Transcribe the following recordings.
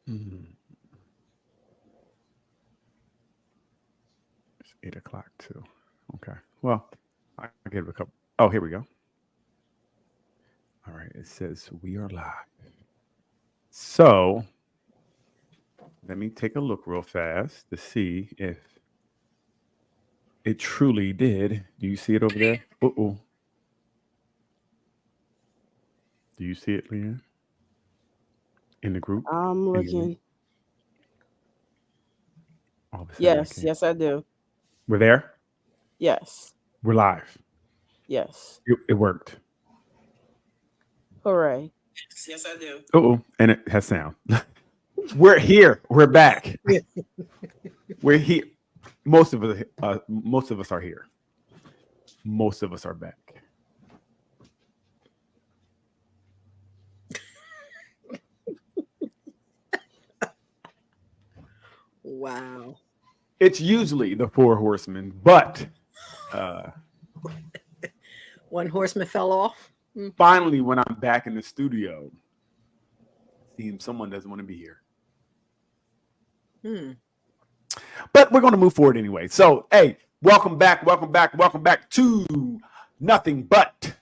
Mm, it's 8 o'clock too. Okay. Well, I give it a couple. Oh, here we go. All right. It says we are live. So let me take a look real fast to see if it truly did. Do you see it over there? Uh-oh. Do you see it, Leanne? In the group? I'm In the room? looking. All of a sudden I Yes, can't. yes, I do. We're there. Yes, We're live. yes. It worked. Hooray. Uh-oh. And it has sound. We're here. We're back. We're here. Most of us are here. Most of us are back. Wow. It's usually the four horsemen, but uh, One horseman fell off. finally, when I'm back in the studio, seems someone doesn't want to be here. Hmm. But we're going to move forward anyway. So, hey, welcome back, welcome back, welcome back to Nothing But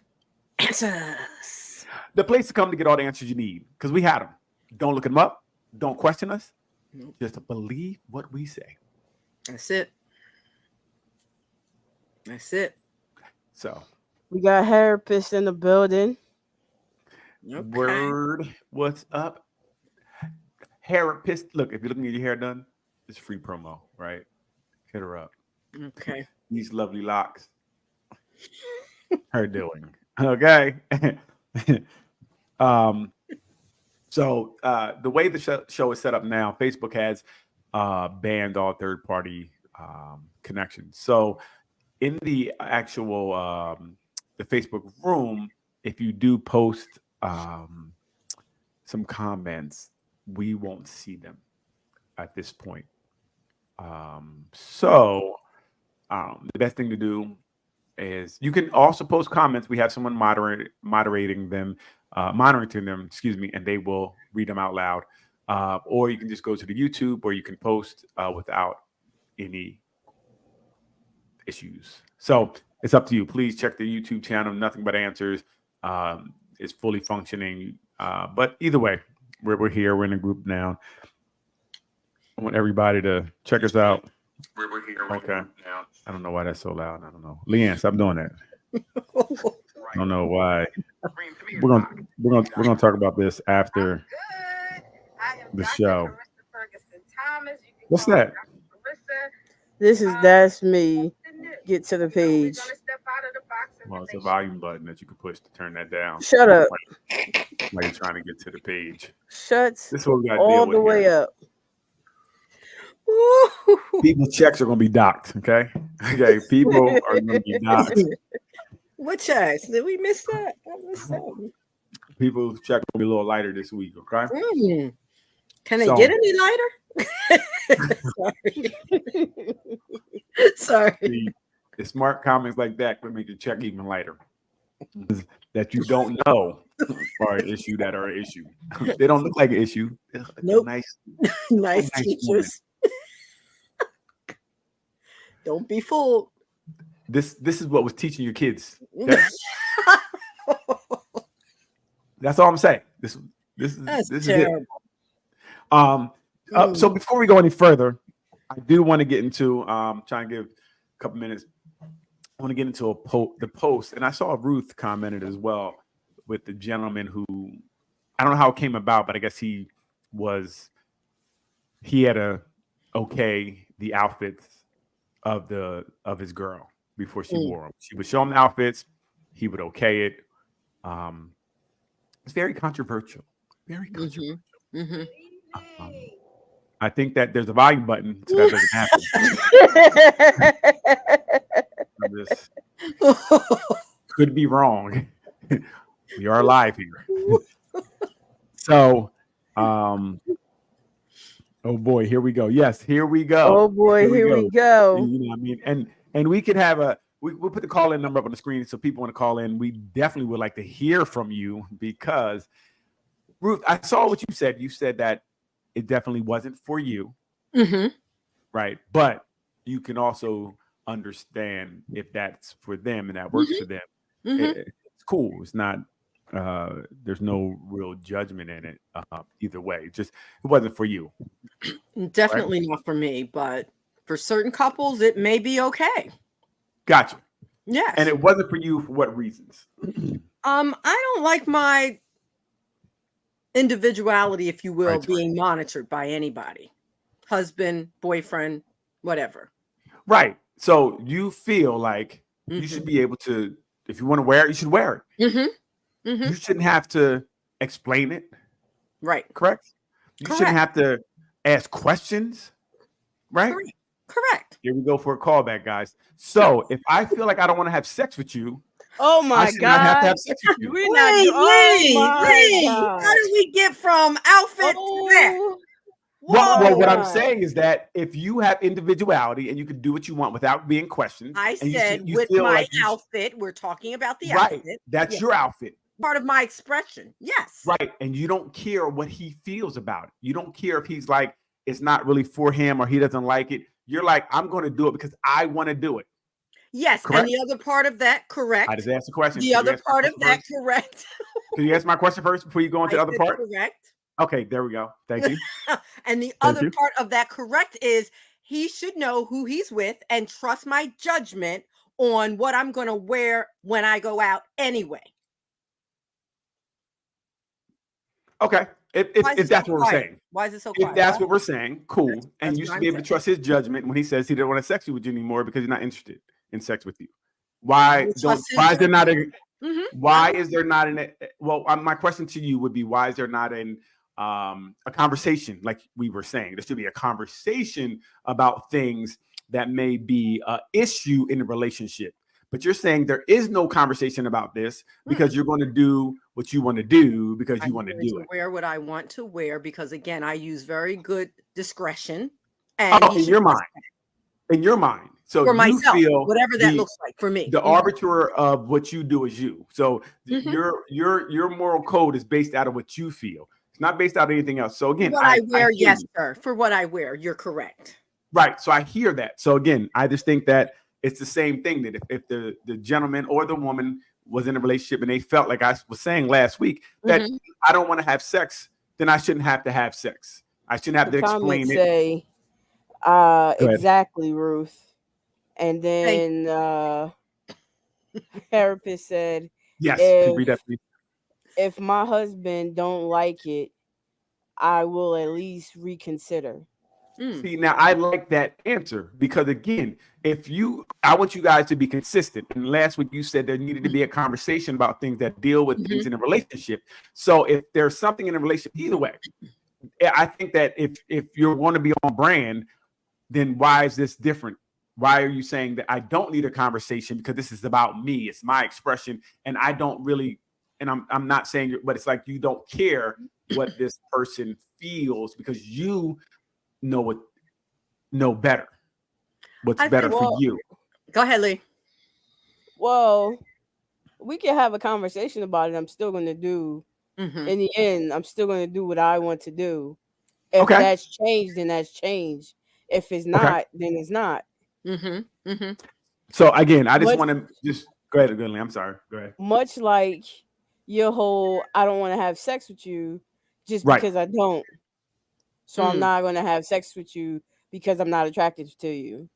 Answers. the place to come to get all the answers you need because we had them. Don't look them up. Don't question us. Nope. Just believe what we say. That's it. That's it. So, We got therapists in the building. Okay. word, what's up? Hair pissed. Look, if you're looking at your hair done, it's free promo, right? Hit her up. Okay. These lovely locks. Her doing. Okay. um, so the way the show is set up now, Facebook has banned all third party connections. So in the actual the Facebook room, if you do post some comments, we won't see them at this point. So the best thing to do is you can also post comments. We have someone moderating them, monitoring them, excuse me, and they will read them out loud. Or you can just go to the YouTube, or you can post without any issues. So it's up to you. Please check the YouTube channel. Nothing but answers. It's fully functioning. But either way, we're here. We're in a group now. I want everybody to check us out. We're here. Okay. I don't know why that's so loud. I don't know. Leanne, stop doing that. I don't know why. We're gonna talk about this after the show. What's that? That's me. Get to the page. Well, it's a volume button that you can push to turn that down. Shut up. While you're trying to get to the page. Shut This is what we got to all deal the with way here. up. People's checks are gonna be docked. Okay. Okay. People are gonna be docked. What checks? Did we miss that? I missed that. People's check will be a little lighter this week. Okay. Can they So- get any lighter? Sorry. The smart comments like that could make the check even lighter. That you don't know are an issue that are an issue. They don't look like an issue. They look like Nope. nice Nice woman. teachers. Don't be fooled. This is what was teaching your kids. Okay? That's all I'm saying. This That's is terrible. it. So before we go any further, I do want to get into trying to give a couple minutes. I want to get into the post, and I saw Ruth commented as well with the gentleman who I don't know how it came about, but I guess he had a okay the outfits of his girl before she wore them. She would show him the outfits, he would okay it. It's very controversial. Very controversial. I think that there's a volume button, so that doesn't happen. This could be wrong. We are live here. So, oh boy, here we go. Yes, here we go. Oh boy, here we go. You know what I mean? And we could have we'll put the call-in number up on the screen so people want to call in. We definitely would like to hear from you because Ruth, I saw what you said. You said that it definitely wasn't for you, Mm-hmm. right? But you can also understand if that's for them and that works for Mm-hmm. them. Mm-hmm. It's cool. It's not. There's no real judgment in it either way. Just it wasn't for you, right? Definitely not for me, but for certain couples, it may be okay. Gotcha. And Yes. it wasn't for you for what reasons? I don't like my individuality, if you will, Right. being monitored by anybody. Husband, boyfriend, whatever. Right. So you feel like you should Mm-hmm. be able to, if you want to wear it, you should wear it. Mm-hmm. Mm-hmm. You shouldn't have to explain it, Right. correct? You shouldn't Correct. have to ask questions, right? Correct. Correct. Here we go for a callback, guys. So if I feel like I don't want to have sex with you, Oh I my should not have to God. have sex with you. We're not. Oh my How God. did we get from outfit to that? Oh my Well, what Whoa. I'm God. saying is that if you have individuality and you can do what you want without being questioned, I and said you with feel my like you outfit, we're talking about the right, outfit. that's Yeah. your outfit. Part of my expression. Yes. Right. And you don't care what he feels about it. You don't care if he's like, it's not really for him or he doesn't like it. You're like, I'm going to do it because I want to do it. Yes. Correct? And the other part of that, correct. I just asked the question. The Can you other ask my part of question that, first? correct. Can you ask my question first before you go into I the other said part? correct. Okay, there we go. Thank you. And the Thank other you. part of that correct is he should know who he's with and trust my judgment on what I'm going to wear when I go out anyway. Okay. Why is If it so that's what we're quiet? saying. Why is it so If quiet? that's what we're saying, cool. And That's you what should I'm be able to saying. trust his judgment when he says he didn't want to sex with you anymore because he's not interested in sex with you. Why is there not a why is there not an well my question to you would be why is there not a conversation like we were saying? There should be a conversation about things that may be an issue in the relationship. But you're saying there is no conversation about this because you're going to do what you want to do because you want to do it. Wear what I want to wear because again, I use very good discretion and Oh, in your mind. In your mind. So for you myself, feel whatever that looks like for me. the arbiter of what you do is you. So your moral code is based out of what you feel. It's not based out of anything else. So again, what I wear, yes, you. sir. For what I wear, you're correct. Right. So I hear that. So again, I just think that it's the same thing that if the gentleman or the woman was in a relationship and they felt like I was saying last week that I don't want to have sex, then I shouldn't have to have sex. I shouldn't have to explain it. Say, exactly, Ruth. And then therapist said, yes, can you read that, please? If my husband don't like it, I will at least reconsider. See, now I like that answer because again, I want you guys to be consistent. And last week you said there needed to be a conversation about things that deal with things in a relationship. So if there's something in a relationship, either way, I think that if you're going to be on brand, then why is this different? Why are you saying that I don't need a conversation because this is about me? It's my expression, and I don't really. And I'm not saying, but it's like you don't care what this person feels because you know better. What's better for you? Go ahead, Lee. Well, we can have a conversation about it. I'm still going to do. In the end, I'm still going to do what I want to do. If that's changed, then that's changed. If it's not, then it's not. So again, I just want to just go ahead, Goodly. I'm sorry. Go ahead. Much like your whole, I don't want to have sex with you just because I don't. So I'm not going to have sex with you because I'm not attracted to you.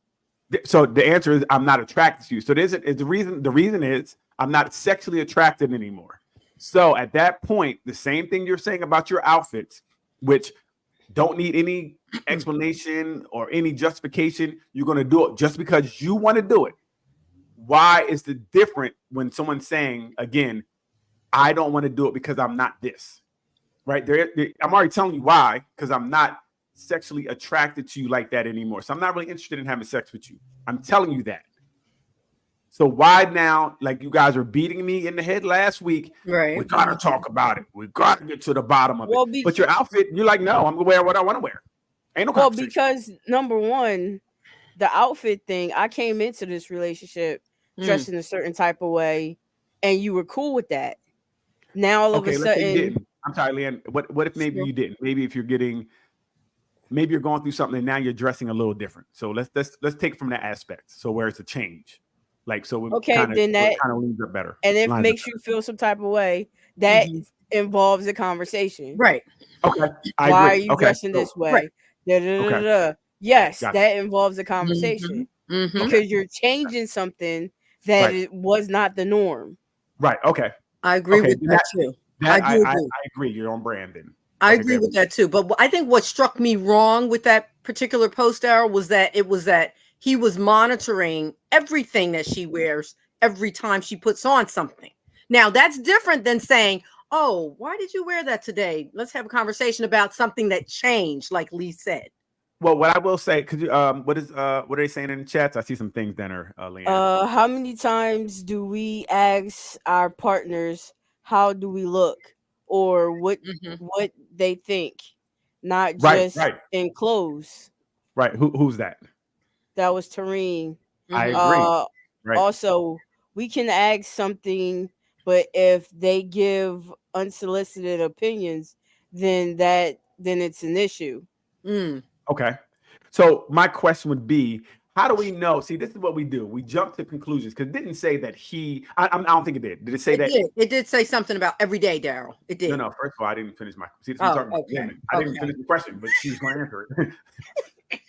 So the answer is I'm not attracted to you. So the reason is I'm not sexually attracted anymore. So at that point, the same thing you're saying about your outfits, which don't need any explanation or any justification, you're going to do it just because you want to do it. Why is the different when someone's saying, again, I don't want to do it because I'm not this, right? I'm already telling you why, because I'm not sexually attracted to you like that anymore. So I'm not really interested in having sex with you. I'm telling you that. So why now, like you guys were beating me in the head last week, we got to talk about it. We got to get to the bottom of it. But your outfit, you're like, no, I'm going to wear what I want to wear. Ain't no conversation. Because number one, the outfit thing, I came into this relationship dressed in a certain type of way, and you were cool with that. Now all of a sudden, let's say you didn't. I'm sorry, Leanne. What if maybe you didn't? Maybe if you're getting maybe you're going through something and now you're dressing a little different. So let's take from that aspect. So where it's a change, like so it Okay, kind of then that, leads up better. and if it Lines up makes you feel some type of way, that involves a conversation. Right. better. Okay, I Why are agree. you Okay, dressing so this way? Da, da, da, okay, da, da. Yes, gotcha. that involves a conversation Okay, because you're changing something that right, it was not the norm. right. Okay, I agree okay. with that too. I do I agree. agree. You're on brand then. I Okay, agree good. with that too. But I think what struck me wrong with that particular post, Daryl, was that he was monitoring everything that she wears every time she puts on something. Now that's different than saying, "Oh, why did you wear that today? Let's have a conversation about something that changed," like Lee said. Well, what I will say, could you what are they saying in the chats? I see some things there, Leanne. How many times do we ask our partners how do we look or what they think, not Right, just right, in clothes? right. Who's that? That was Tareen. I agree. Uh, Right. Also, we can ask something, but if they give unsolicited opinions, then it's an issue. Okay. So my question would be, how do we know? See, this is what we do. We jump to conclusions because it didn't say that he. I don't think it did. Did it say It that? did. It did say something about every day, Daryl. It No, did. no. First of all, I didn't finish my. See, this we Oh, talking about okay. women. I didn't Okay. finish the question, but she was going to answer it.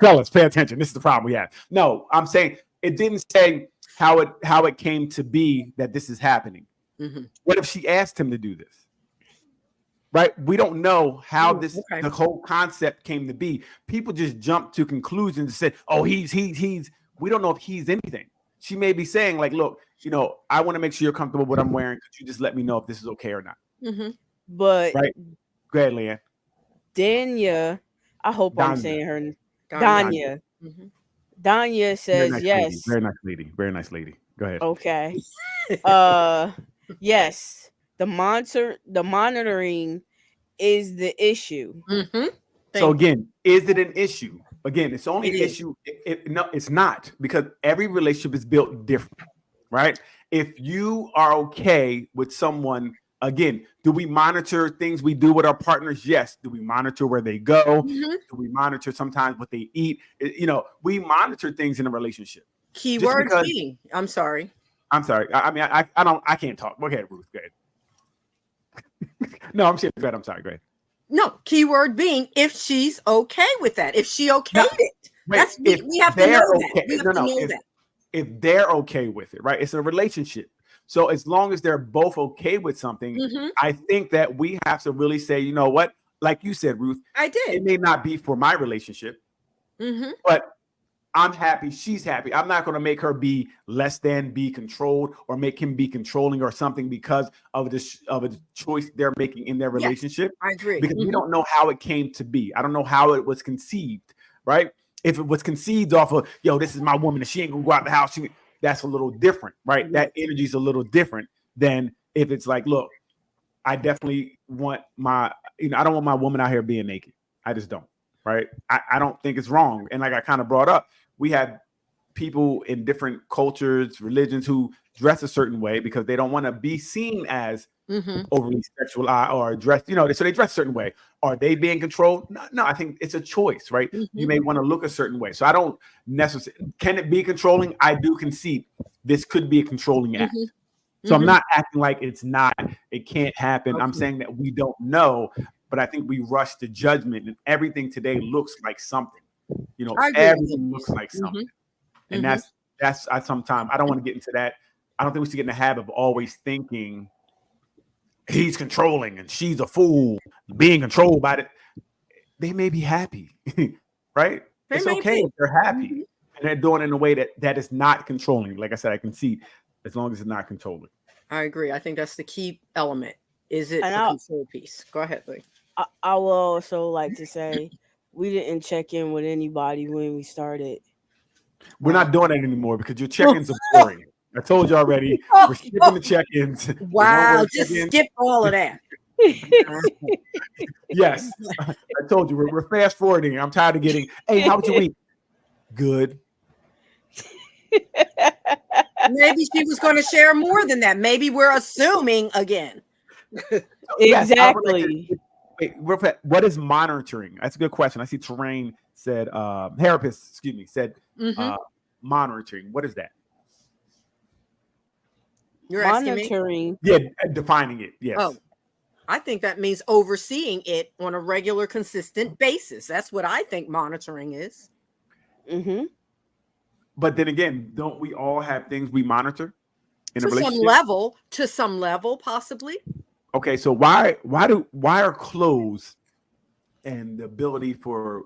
Fellas, pay attention. This is the problem we have. No, I'm saying it didn't say how it came to be that this is happening. What if she asked him to do this? Right? We don't know how the whole concept came to be. People just jump to conclusions and say, "Oh, he's." We don't know if he's anything. She may be saying, like, "Look, I want to make sure you're comfortable with what I'm wearing. Could you just let me know if this is okay or not?" But Right? Go ahead, Leanne. Danya, I hope I'm Danya. saying her Danya. Danya. Danya Very says nice lady. yes. Very nice lady. Very nice lady. Go ahead. Okay. Yes. The monitoring is the issue. So again, is it an issue? Again, it's only It an is. issue. No, it's not, because every relationship is built different, right? If you are okay with someone, again, do we monitor things we do with our partners? Yes. Do we monitor where they go? Do we monitor sometimes what they eat? We monitor things in a relationship. Keywords being. I'm sorry. I'm sorry. I can't talk. Go ahead, Ruth. Go ahead. No, I'm serious. Go ahead. I'm sorry. Go ahead. No, keyword being if she's okay with that. If she okayed it. Wait, we have to know that. We have to know that. If they're okay with it, right? It's a relationship. So as long as they're both okay with something, I think that we have to really say, you know what? Like you said, Ruth, I did. It may not be for my relationship, but I'm happy. She's happy. I'm not going to make her be less than, be controlled, or make him be controlling or something because of a choice they're making in their relationship. I agree. Because we don't know how it came to be. I don't know how it was conceived, right? If it was conceived off of, this is my woman and she ain't gonna go out the house, that's a little different, right? That energy is a little different than if it's like, look, I definitely want I don't want my woman out here being naked. I just don't, right? I don't think it's wrong. And like I kind of brought up, we have people in different cultures, religions who dress a certain way because they don't want to be seen as overly sexualized or dressed, so they dress a certain way. Are they being controlled? No, I think it's a choice, right? You may want to look a certain way. So I don't necessarily, can it be controlling? I do concede this could be a controlling act. So I'm not acting like it's not, it can't happen. I'm saying that we don't know, but I think we rush to judgment, and everything today looks like something. Everything looks like something. And that's I sometimes I don't want to get into that. I don't think we should get in the habit of always thinking he's controlling and she's a fool, being controlled by it. They may be happy, right? It's okay if they're happy and they're doing it in a way that is not controlling. Like I said, I can see as long as it's not controlling. I agree. I think that's the key element. Is it a control piece? Go ahead, Lee. I will also like to say we didn't check in with anybody when we started. We're not doing that anymore because your check-ins are boring. I told you already. We're skipping the check-ins. Wow, just skip all of that. Yes, I told you we're fast forwarding. I'm tired of getting, hey, how was your week? Good. Maybe she was going to share more than that. Maybe we're assuming again. Exactly. Wait, what is monitoring? That's a good question. I see Terrain said, Harapist, excuse me, said monitoring. What is that? You're monitoring. Yeah, defining it. Yes. Oh, I think that means overseeing it on a regular, consistent basis. That's what I think monitoring is. Mm-hmm. But then again, don't we all have things we monitor in a relationship? To some level, possibly. Okay, so why are clothes and the ability to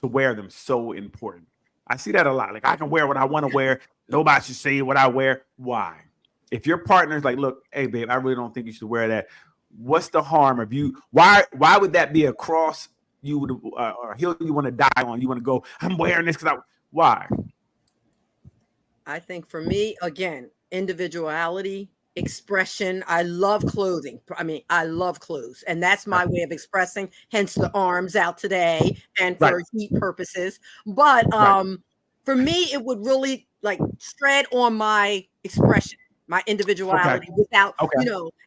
wear them so important? I see that a lot. Like, I can wear what I want to wear. Nobody should say what I wear. Why? If your partner's like, look, hey babe, I really don't think you should wear that. What's the harm of you? Why would that be a cross you would or a hill you want to die on? You want to go, I'm wearing this because why? I think for me, again, individuality, expression. I love clothing. I mean, I love clothes, and that's my way of expressing, hence the arms out today and for heat purposes. But for me, it would really like tread on my expression, my individuality without,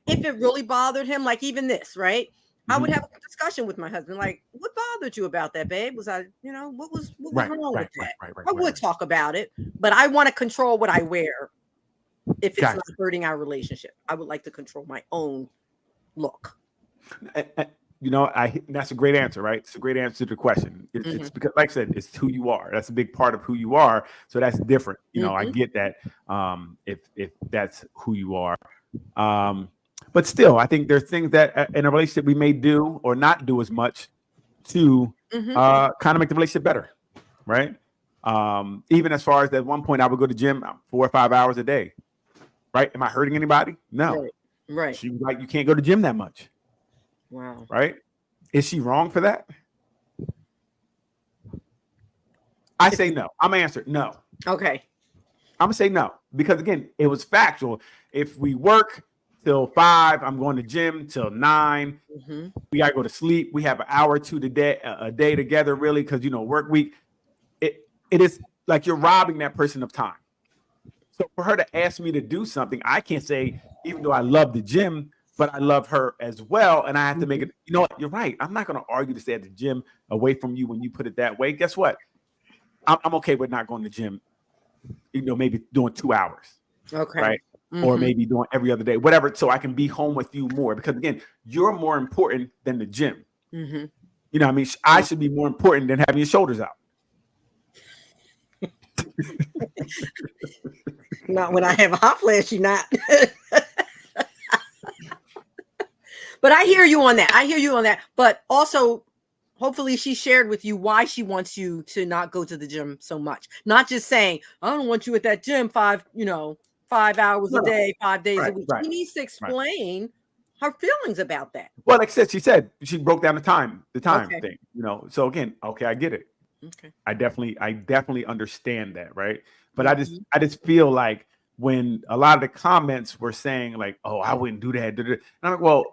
if it really bothered him, like even this, right? I would have a discussion with my husband, like, what bothered you about that, babe? Was I, what was wrong with that? I would talk about it, but I want to control what I wear if it's not hurting our relationship. I would like to control my own look. That's a great answer, right? It's a great answer to the question. It's because, like I said, it's who you are. That's a big part of who you are. So that's different. I get that. If that's who you are. But still, I think there's things that in a relationship we may do or not do as much to kind of make the relationship better, right? Even as far as at one point I would go to the gym 4 or 5 hours a day, right? Am I hurting anybody? No. Right. She was like, you can't go to the gym that much. Wow. Right? Is she wrong for that? I say no. I'm gonna answer no. Okay. I'm gonna say no because again, it was factual. If we work till 5, I'm going to gym till 9. We gotta go to sleep. We have an hour or two a day together, really, because work week. It is like you're robbing that person of time. So for her to ask me to do something, I can't say, even though I love the gym, but I love her as well, and I have to make it. You know what? You're right. I'm not going to argue to stay at the gym away from you when you put it that way. Guess what? I'm okay with not going to the gym. Maybe doing 2 hours. Okay. Right. Or maybe doing every other day, whatever, so I can be home with you more. Because again, you're more important than the gym. I mean, I should be more important than having your shoulders out. Not when I have a hot flash, you're not. But I hear you on that. But also, hopefully she shared with you why she wants you to not go to the gym so much. Not just saying, I don't want you at that gym 5 hours a day, 5 days a week. She needs to explain her feelings about that. Well, like I said, she broke down the time thing, So again, I get it. Okay. I definitely understand that, right? But I just feel like when a lot of the comments were saying like, "Oh, I wouldn't do that," and I'm like, "Well,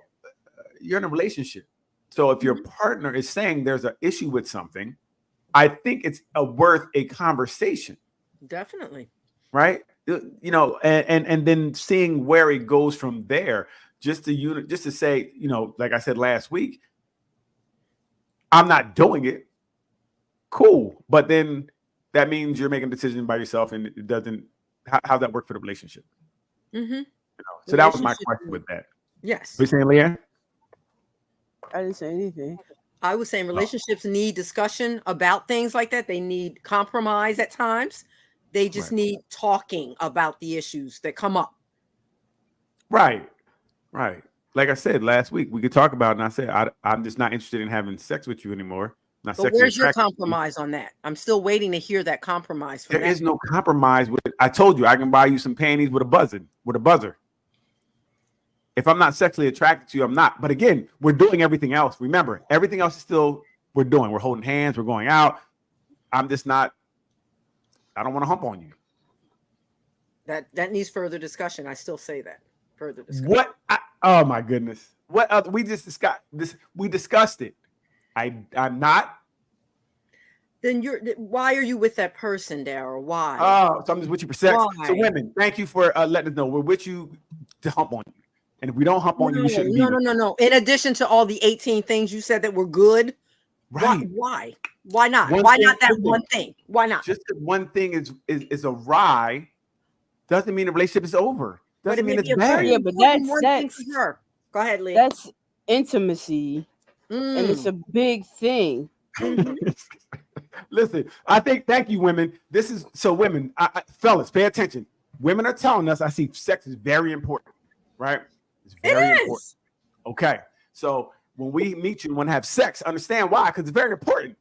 you're in a relationship, so if your partner is saying there's an issue with something, I think it's worth a conversation." Definitely. Right? And then seeing where it goes from there, just to say, like I said last week, I'm not doing it. Cool, but then that means you're making a decision by yourself, and it doesn't. How's that work for the relationship? So that was my question with that. Yes. What you saying, Leanne? I didn't say anything. I was saying relationships need discussion about things like that. They need compromise at times. They just need talking about the issues that come up. Right. Like I said last week, we could talk about it, and I said I'm just not interested in having sex with you anymore. But where's your compromise on that? I'm still waiting to hear that compromise. There is no compromise with it. I told you I can buy you some panties with a buzzer. If I'm not sexually attracted to you, I'm not. But again, we're doing everything else. Remember, everything else is still we're doing. We're holding hands. We're going out. I'm just not. I don't want to hump on you. That needs further discussion. I still say that further discussion. What? Oh my goodness! What other? We just discussed this. We discussed it. I'm not. Then why are you with that person, Daryl? Why? Oh, so I'm just with you for sex. Why? So women, thank you for letting us know we're with you to hump on you. And if we don't hump on you, we shouldn't be. No. In addition to all the 18 things you said that were good, right? Why not? Why not that one thing? Why not? Just because one thing is awry doesn't mean the relationship is over. Doesn't mean it's bad. Yeah, but that's her. Go ahead, Lee. That's intimacy, and it's a big thing. Listen, I think, thank you, women. This is so women, fellas, pay attention. Women are telling us, I see sex is very important, right? It's very important. Okay, so when we meet you and want to have sex, understand why? Because it's very important.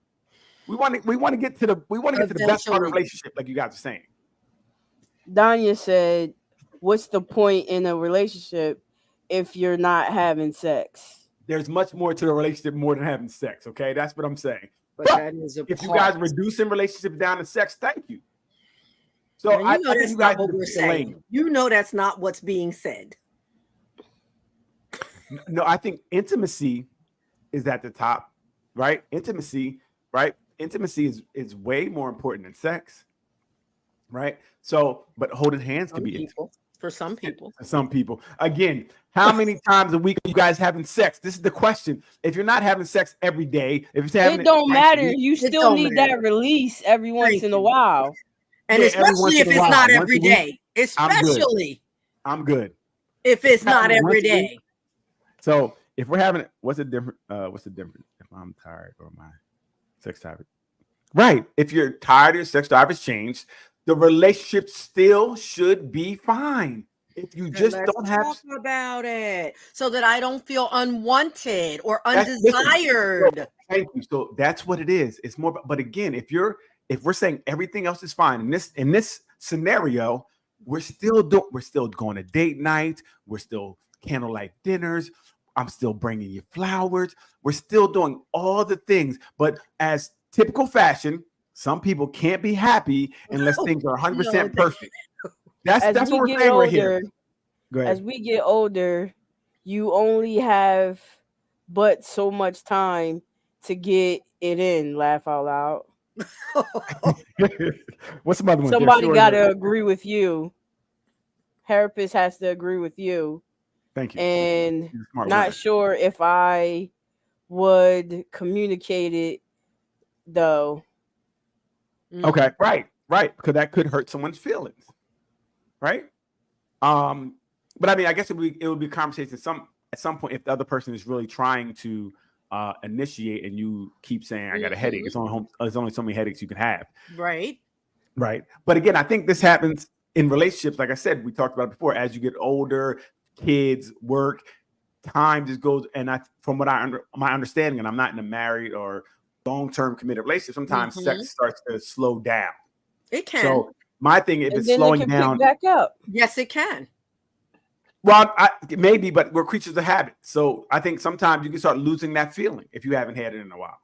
We want to get to the best part of the relationship, like you guys are saying. Danya said, "What's the point in a relationship if you're not having sex?" There's much more to the relationship more than having sex. Okay, that's what I'm saying. But that is if you guys reducing relationships down to sex, thank you. So I think you guys what we're saying. You know that's not what's being said. No, I think intimacy is at the top, right? Intimacy, right? Intimacy is way more important than sex, right? So, but holding hands can be intimate. For some people. For some people. Again, how many times a week are you guys having sex? This is the question. If you're not having sex every day, if you're having it don't matter. You still need that release every once in a while. And especially if it's not every day. Especially. I'm good. If it's not every day. So if we're having what's the difference if I'm tired or my sex drive? Right. If you're tired, your sex drive has changed. The relationship still should be fine. If you just don't have talk about it so that I don't feel unwanted or undesired. Thank you. So that's what it is. It's more, but again, if we're saying everything else is fine in this scenario, we're still going to date night. We're still candlelight dinners. I'm still bringing you flowers. We're still doing all the things, but as typical fashion, some people can't be happy unless things are 100% perfect. That's what we're saying right here. Go ahead. As we get older, you only have but so much time to get it in. Laugh out loud. What's the other one? Somebody got to agree with you. Therapist has to agree with you. Thank you. And not sure if I would communicate it though. Okay, right, because that could hurt someone's feelings, right? But I mean, I guess it would be a conversation at some point if the other person is really trying to initiate, and you keep saying, "I got a headache." There's only so many headaches you can have. Right. But again, I think this happens in relationships. Like I said, we talked about it before. As you get older, kids, work, time just goes. And from what my understanding, and I'm not in a married or long-term committed relationship, sometimes sex starts to slow down. It can. So my thing, if it's slowing down, pick back up. Yes, it can. Well, maybe, but we're creatures of habit. So I think sometimes you can start losing that feeling if you haven't had it in a while,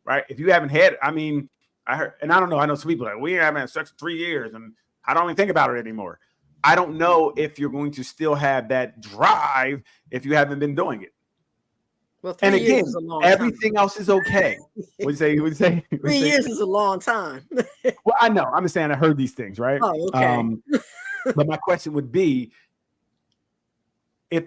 right? If you haven't had it, I mean, I heard, and I don't know. I know some people like, we haven't had sex for 3 years, and I don't even think about it anymore. I don't know if you're going to still have that drive if you haven't been doing it. Well, and again, everything else is okay. What do you say? 3 years is a long time. Well, I know. I'm just saying I heard these things, right? Oh, okay. But my question would be, if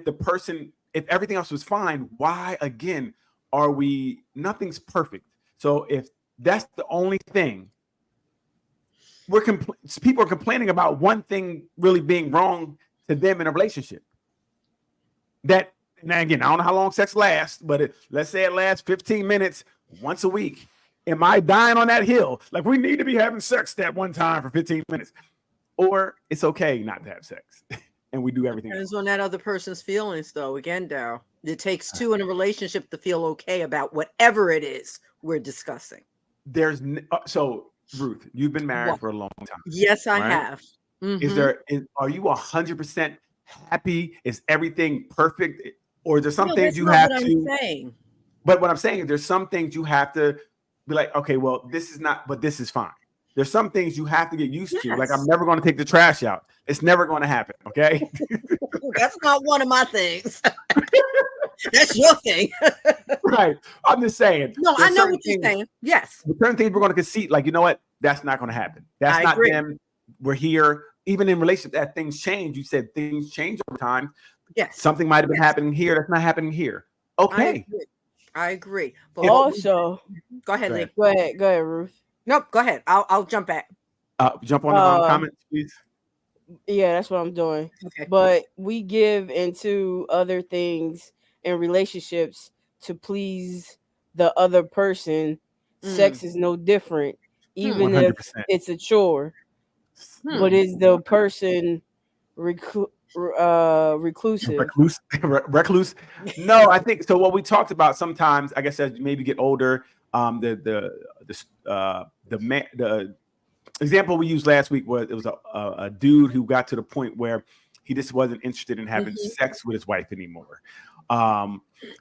everything else was fine, why again are we? Nothing's perfect. So if that's the only thing, people are complaining about one thing really being wrong to them in a relationship. And again, I don't know how long sex lasts, but let's say it lasts 15 minutes once a week. Am I dying on that hill? Like, we need to be having sex that one time for 15 minutes. Or it's okay not to have sex. And we do everything. Depends on that other person's feelings, though. Again, Daryl, it takes two in a relationship to feel okay about whatever it is we're discussing. So, Ruth, you've been married for a long time. Yes, I have. Mm-hmm. Are you 100% happy? Is everything perfect? Or is there some things you have to? But what I'm saying is there's some things you have to be like, okay, well, this is not, but this is fine. There's some things you have to get used to. Like, I'm never going to take the trash out. It's never going to happen. Okay. That's not one of my things. That's your thing. Right. I'm just saying. No, I know what you're saying. Yes. Certain things we're going to concede. Like, you know what? That's not going to happen. That's not them. We're here. Even in relationships, that things change. You said things change over time. Yes. Something might have been happening here that's not happening here. Okay. I agree. But Also, go ahead, Lee. Go ahead, Ruth. Nope, go ahead. I'll jump back. Jump on the comments, please. Yeah, that's what I'm doing. Okay. But we give into other things in relationships to please the other person. Sex is no different, even 100%. if it's a chore. But is the person reclusive? Recluse? No, I think so. What we talked about sometimes, I guess, as you maybe get older, the example we used last week was it was a dude who got to the point where he just wasn't interested in having sex with his wife anymore.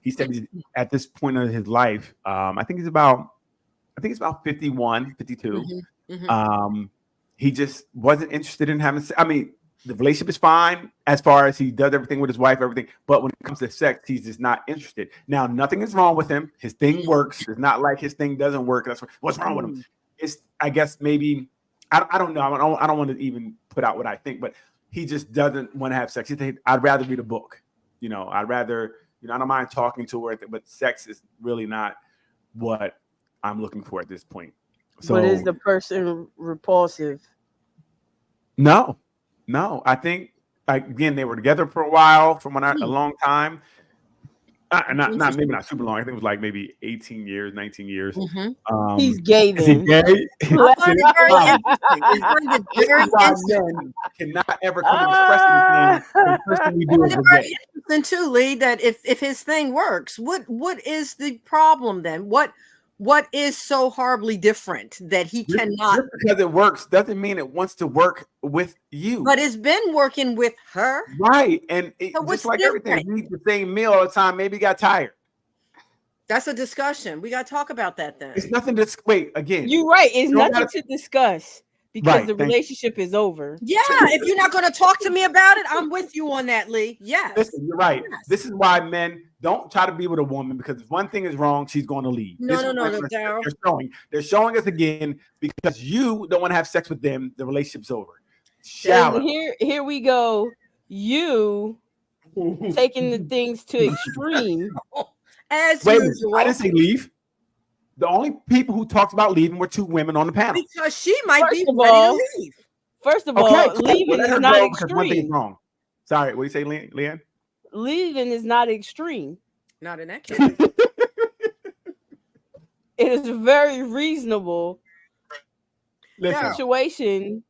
He said at this point of his life, I think he's about 51, 52. He just wasn't interested in having. I mean, the relationship is fine as far as he does everything with his wife, everything. But when it comes to sex, he's just not interested. Now, nothing is wrong with him. His thing works. It's not like his thing doesn't work. That's what's wrong with him. It's, I guess, maybe I don't know. I don't want to even put out what I think, but he just doesn't want to have sex. I'd rather read a book. I'd rather. I don't mind talking to her, but sex is really not what I'm looking for at this point. So, but is the person repulsive? No. I think again they were together for a while, a long time. Not maybe not super long. I think it was like maybe 18 years, 19 years. He's gay then. Is he gay? Very cannot ever come and express anything. The first thing we do is gay. Interesting too, Lee, that if his thing works, what is the problem then? What is so horribly different that he cannot? Just because it works doesn't mean it wants to work with you. But it's been working with her, right? And just like everything, you eat the same meal all the time. Maybe he got tired. That's a discussion. We got to talk about that then. It's nothing to wait again. You're right. It's nothing to discuss because the relationship is over. Yeah, if you're not going to talk to me about it, I'm with you on that, Lee. Yes. Listen, you're right. Yes. This is why men don't try to be with a woman, because if one thing is wrong, she's going to leave. No, Daryl. They're showing us again because you don't want to have sex with them. The relationship's over. Shallow. And here we go. You taking the things to extreme. As usual. I didn't say leave. The only people who talked about leaving were two women on the panel. Because she might be ready to leave. First of all, leaving is not extreme. One thing is wrong. Sorry, what do you say, Leanne? Leaving is not extreme. Not in that case. It is a very reasonable situation.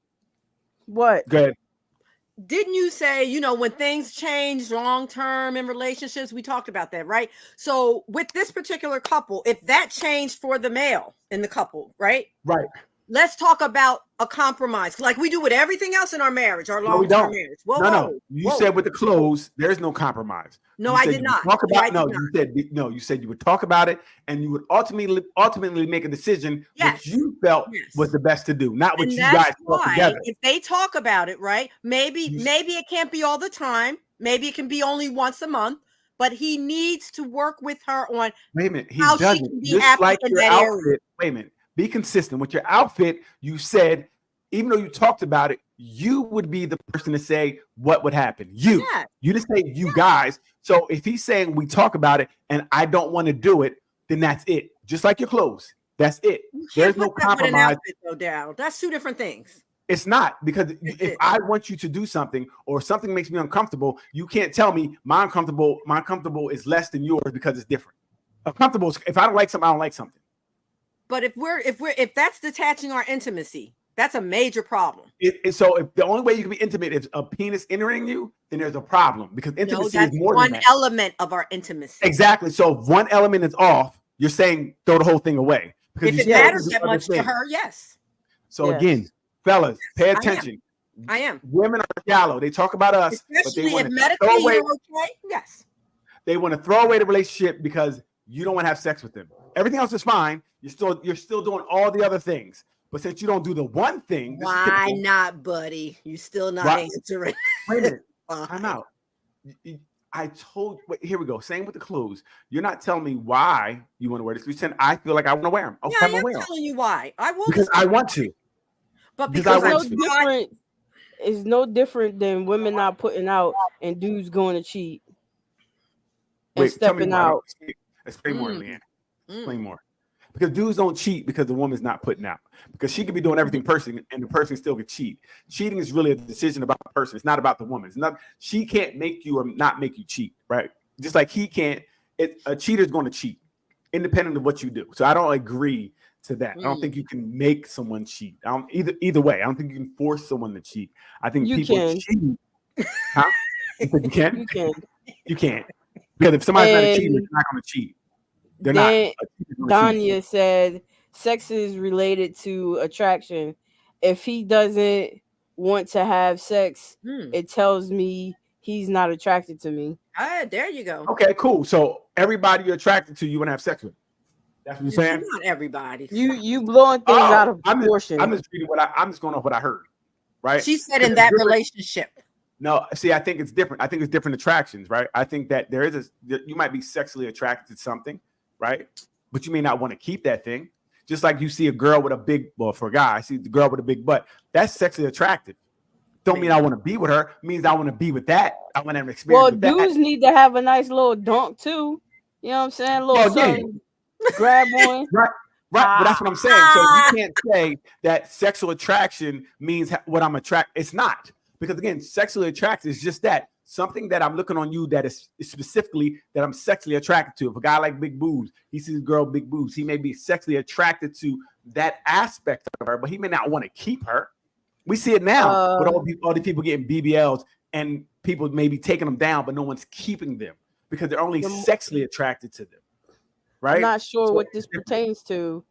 What? Go ahead. Didn't you say, when things change long term in relationships, we talked about that, right? So with this particular couple, if that changed for the male in the couple, right? Right. Let's talk about a compromise, like we do with everything else in our marriage, our long-term marriage. No. You said with the clothes, there's no compromise. No, I did not. You said you would talk about it, and you would ultimately make a decision which you felt was the best to do, not what you guys thought together. If they talk about it, right? Maybe it can't be all the time. Maybe it can be only once a month. But he needs to work with her on. Wait a minute, he doesn't. Just like your outfit. Wait a minute. Be consistent with your outfit. You said, even though you talked about it, you would be the person to say what would happen. You didn't say you guys. So if he's saying we talk about it and I don't want to do it, then that's it. Just like your clothes. That's it. There's no compromise. That's two different things. It's not, because if I want you to do something or something makes me uncomfortable, you can't tell me my uncomfortable is less than yours because it's different. Uncomfortable is if I don't like something, I don't like something. But if that's detaching our intimacy, that's a major problem. So if the only way you can be intimate is a penis entering you, then there's a problem, because intimacy is more than that. Element of our intimacy. Exactly. So if one element is off, you're saying throw the whole thing away. Because if it matters that much to her, yes. So again, fellas, pay attention. I am. Women are shallow. They talk about us, especially if medically you're okay. Yes. They want to throw away the relationship because you don't want to have sex with them. Everything else is fine. You're still doing all the other things. But since you don't do the one thing, why not, buddy? You still not answering. Wait a minute. I'm out. I told. Wait, here we go. Same with the clothes. You're not telling me why you want to wear this. You said I feel like I want to wear them. Okay, I'm telling you why. I will. Because I want to. But because it's no different. It's no different than women not putting out and dudes going to cheat and Wait, tell me stepping more. out. Explain more, Leanne. Explain Mm. more. Because dudes don't cheat because the woman's not putting out. Because she could be doing everything perfect and the person still could cheat. Cheating is really a decision about the person. It's not about the woman. It's not. She can't make you or not make you cheat, right? Just like he can't. A cheater's going to cheat, independent of what you do. So I don't agree to that. I don't think you can make someone cheat. I don't, either way. I don't think you can force someone to cheat. I think You people can. cheat. Huh? You think you can? You can. You can't. Because if somebody's not a cheater, And they're not going to cheat. They're not. then A cheater's gonna cheat. Danya said sex is related to attraction. If he doesn't want to have sex, it tells me he's not attracted to me. There you go. Okay, cool. So everybody you're attracted to, you want to have sex with. That's what you're saying. Not everybody. You blowing things out of proportion. I'm just reading I'm just going off what I heard. Right. She said in that relationship. No, see, I think it's different. I think it's different attractions, right? I think that you might be sexually attracted to something, right? But you may not want to keep that thing. Just like you see a girl with for a guy, I see the girl with a big butt. That's sexually attractive. Don't mean I want to be with her. It means I want to be with that. I want to have an experience with that. Well, dudes need to have a nice little dunk too. You know what I'm saying? A little something grab on. Right. But that's what I'm saying. So you can't say that sexual attraction means what I'm attracted. It's not. Because again, sexually attracted is just that. Something that I'm looking on you that is specifically that I'm sexually attracted to. If a guy like big boobs, he sees a girl with big boobs, he may be sexually attracted to that aspect of her, but he may not want to keep her. We see it now with all the people getting BBLs and people maybe taking them down, but no one's keeping them because they're only sexually attracted to them. Right? I'm not sure what this pertains to,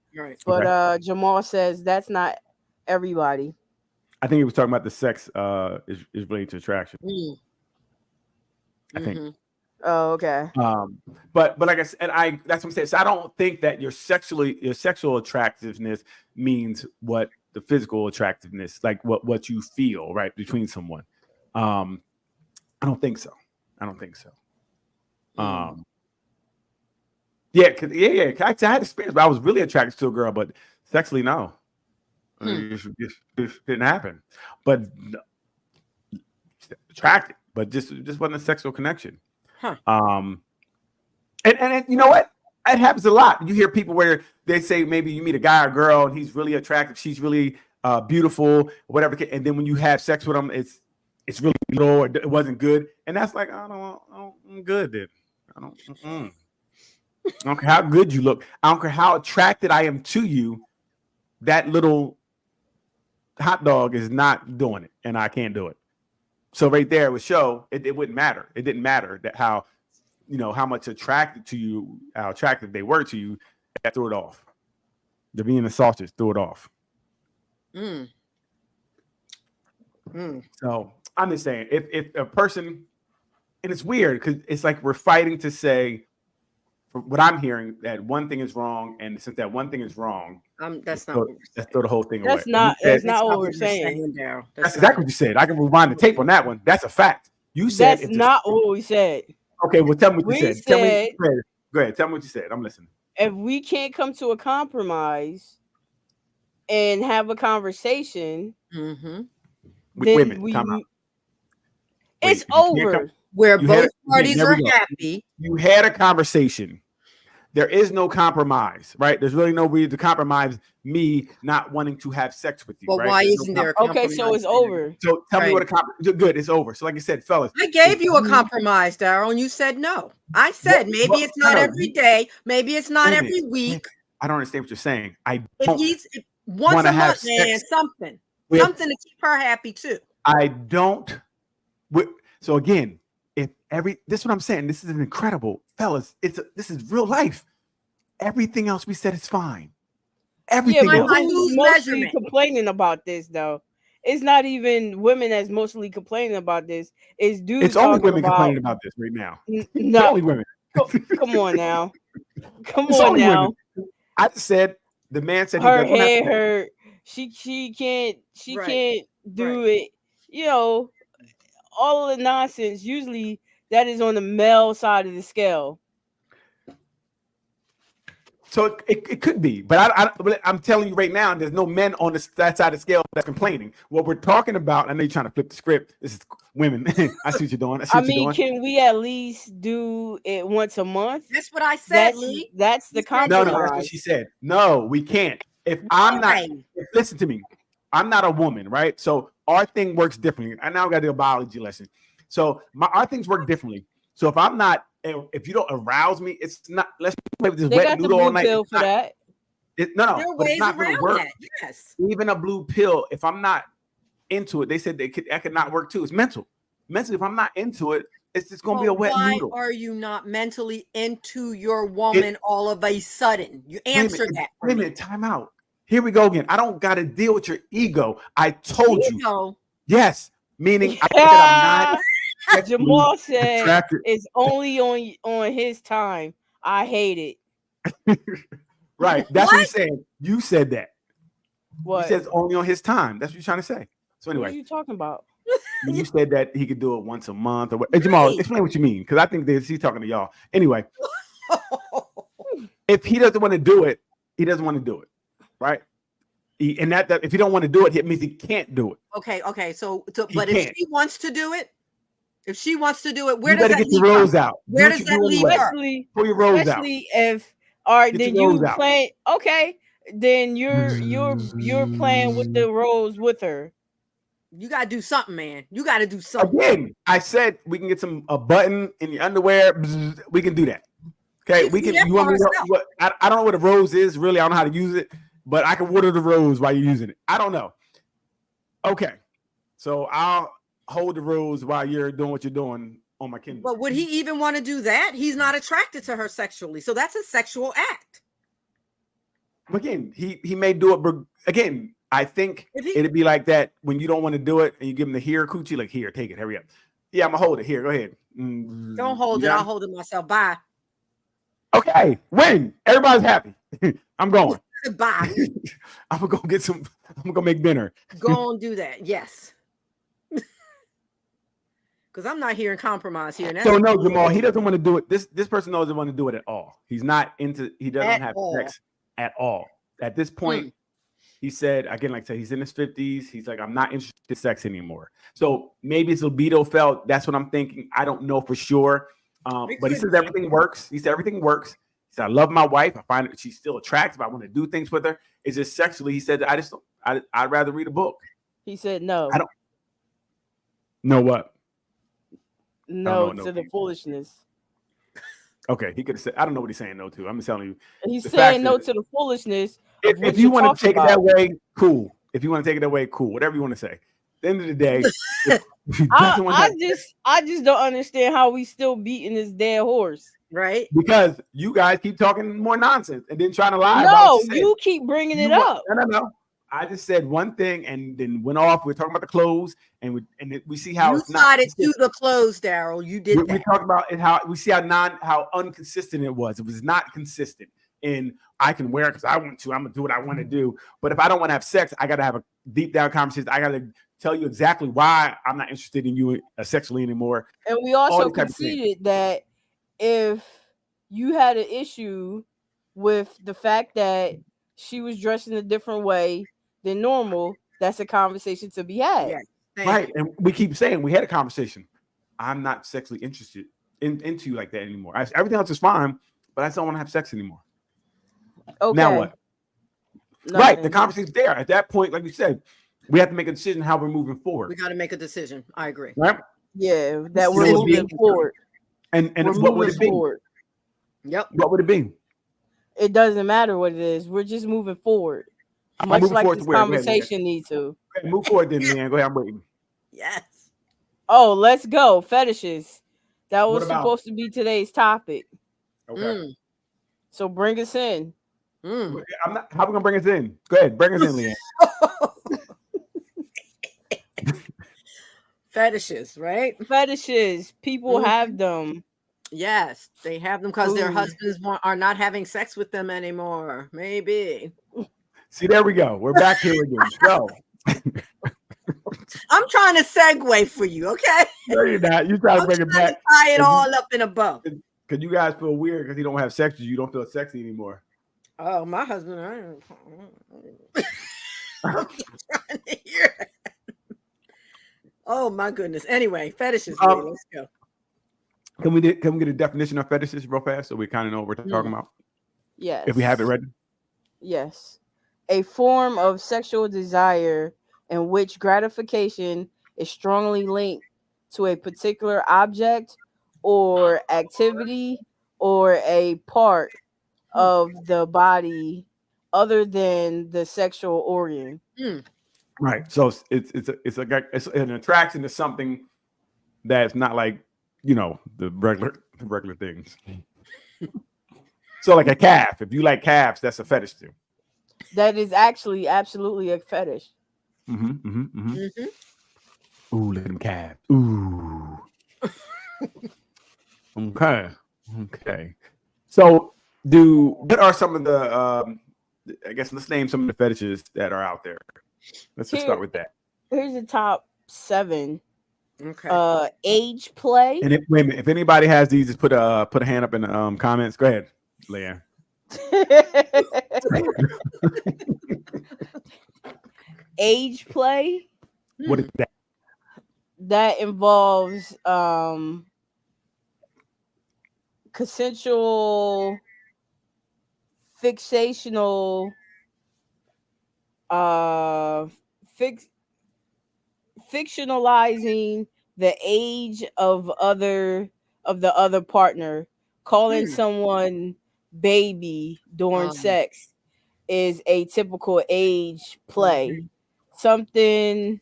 but Jamal says that's not everybody. I think he was talking about the sex is related to attraction. I think. Oh, okay. But like I said, that's what I'm saying. So I don't think that your sexual attractiveness means what the physical attractiveness, like what you feel, right, between someone. I don't think so. Yeah. I had experience, but I was really attracted to a girl, but sexually, no. It just didn't happen. But attracted, but just wasn't a sexual connection. And you know what? It happens a lot. You hear people where they say maybe you meet a guy or girl and he's really attractive, she's really beautiful, whatever, and then when you have sex with them, it's really low or it wasn't good, and that's like I'm good then. I don't care how good you look. I don't care how attracted I am to you. That little hot dog is not doing it, and I can't do it. So right there would show it wouldn't matter. It didn't matter that how much attracted to you, how attractive they were to you. That threw it off. The being a sausage threw it off. So I'm just saying, if a person, and it's weird because it's like we're fighting to say, from what I'm hearing, that one thing is wrong, and since that one thing is wrong, let's throw the whole thing away. That's not what we're saying. That's exactly what you said. I can rewind the tape on that one. That's a fact. You said that's not what we said. Okay, well, tell me what you said. Go ahead. Tell me what you said. I'm listening. If we can't come to a compromise and have a conversation, then it's over. Where both parties are happy. You had a conversation. There is no compromise, right? There's really no reason to compromise me not wanting to have sex with you. Well, right? why isn't there a compromise? Okay, so it's over. So tell me what a compromise. Good, it's over. So like I said, fellas, I gave you a compromise, Daryl, and you said no. I said maybe it's not every day, maybe it's not every week. I don't understand what you're saying. I don't once a month, man, something to keep her happy too. I don't. So again, this is what I'm saying. This is an incredible, fellas. This is real life. Everything else we said is fine. Everything else. Who's mostly complaining about this though? It's not even women that's mostly complaining about this. It's dudes. It's only women complaining about this right now. No, only women. Come on now. Come on now. Women. I just said the man said her head hurt. She can't do it. You know, all of the nonsense. Usually that is on the male side of the scale. So it could be, but I'm telling you right now, there's no men on that side of the scale that's complaining. What we're talking about, I know you're trying to flip the script. This is women. I see what you're doing. I see what you're doing. Can we at least do it once a month? That's what I said, Lee. That's the No, compromise. that's what she said. No, we can't. If I'm not, listen to me. I'm not a woman, right? So our thing works differently. I now got to do a biology lesson. So our things work differently. So if you don't arouse me, it's not. Let's play with this wet noodle all night. Pill for that. No, but it's not going to work. Yes, even a blue pill. If I'm not into it, they said that could not work too. It's mental. Mentally, if I'm not into it, it's just going to be a wet noodle. Why are you not mentally into your woman all of a sudden? You answer that. Wait a minute, time out. Here we go again. I don't got to deal with your ego. I told you. Yes, meaning I said I'm not. Jamal said it's only on his time. I hate it. Right. That's what you said. You said that. What? You said it's only on his time. That's what you're trying to say. So anyway. What are you talking about? You said that he could do it once a month or what. Hey, Jamal, explain what you mean. Because I think he's talking to y'all. Anyway. If he doesn't want to do it, he doesn't want to do it. Right? And that if he don't want to do it, it means he can't do it. Okay. So but if she wants to do it, where does that get the rose out? Where does that leave her? Pull your rose out. If all right, then you plan. Okay, then you're playing with the rose with her. You gotta do something, man. You gotta do something. Again, I said we can get a button in your underwear. We can do that. Okay, we can. You want me to? I don't know what a rose is. Really, I don't know how to use it, but I can water the rose while you're using it. I don't know. Okay, so I'll hold the rose while you're doing what you're doing on my Kindle. But would he even want to do that? He's not attracted to her sexually, so that's a sexual act. Again, he may do it, but again, I think it'd be like that when you don't want to do it and you give him the here coochie, like here, take it, hurry up. Yeah, I'm gonna hold it. Here, go ahead. Don't hold it. I'll hold it myself. Bye. Okay, win. Everybody's happy. I'm going. Bye. I'm gonna go get some. I'm gonna go make dinner. Go and do that. Yes. Because I'm not hearing compromise here. So no, Jamal, he doesn't want to do it. This person doesn't want to do it at all. He's not into. He doesn't have sex at all. At this point, he said again, like I said, he's in his 50s. He's like, I'm not interested in sex anymore. So maybe it's libido felt. That's what I'm thinking. I don't know for sure. But he says everything works. He said everything works. He said I love my wife. I find that she's still attractive. I want to do things with her. It's just sexually. He said I'd rather read a book. He said no. I don't know what. No to the foolishness. Okay, he could have said, I don't know what he's saying no to. I'm just telling you. He's saying no to the foolishness. If you want to take it that way, cool. If you want to take it that way, cool. Whatever you want to say. At the end of the day, I just don't understand how we still beating this dead horse. Right? Because you guys keep talking more nonsense and then trying to lie. No, you keep bringing it up. No. I just said one thing and then went off. We're talking about the clothes and we see how it's not. It's to the clothes, Daryl. You did. We talked about it, how we see how inconsistent it was. It was not consistent. And I can wear it because I want to. I'm gonna do what I want to do. But if I don't want to have sex, I gotta have a deep down conversation. I gotta tell you exactly why I'm not interested in you sexually anymore. And we also conceded that if you had an issue with the fact that she was dressed in a different way than normal, that's a conversation to be had. Yeah, right. And we keep saying we had a conversation. I'm not sexually interested into you like that anymore. Everything else is fine, but I just don't want to have sex anymore. Okay. Now what? Nothing. Right. The conversation's there. At that point, like you said, we have to make a decision how we're moving forward. We got to make a decision. I agree. Right? Yeah, that we're moving forward. And what would it be? Yep. What would it be? It doesn't matter what it is. We're just moving forward. Much like this conversation needs to. Okay, move forward then, man. Go ahead, I'm waiting. Yes. Oh, let's go. Fetishes. That was supposed to be today's topic. Okay. So bring us in. I'm not. How are we gonna bring us in? Go ahead, bring us in, Leanne. Fetishes, right? Fetishes. People have them. Yes, they have them because their husbands are not having sex with them anymore. Maybe. See, there we go. We're back here again. Go. I'm trying to segue for you, okay? No, you're not. You're trying to bring it back. Tie it all up in a bow. Because you guys feel weird because you don't have sex with you. You don't feel sexy anymore. Oh, my husband, I'm trying to hear it. Oh my goodness. Anyway, fetishes, Lee. Let's go. Can we get a definition of fetishes real fast so we kind of know what we're talking about? Yes. If we have it ready. Yes. A form of sexual desire in which gratification is strongly linked to a particular object or activity or a part of the body other than the sexual organ. Right. So it's an attraction to something that's not like, the regular things. So like a calf. If you like calves, that's a fetish too. That is actually absolutely a fetish. Ooh, look at them calves. Ooh. Okay. So what are some of the I guess let's name some of the fetishes that are out there. Let's just start with that. Here's the top 7. Okay. Age play. And wait a minute, if anybody has these, just put a hand up in the comments. Go ahead, Leanne. Age play. What is that? That involves consensual fixational fictionalizing the age of the other partner, calling someone baby during sex is a typical age play. Something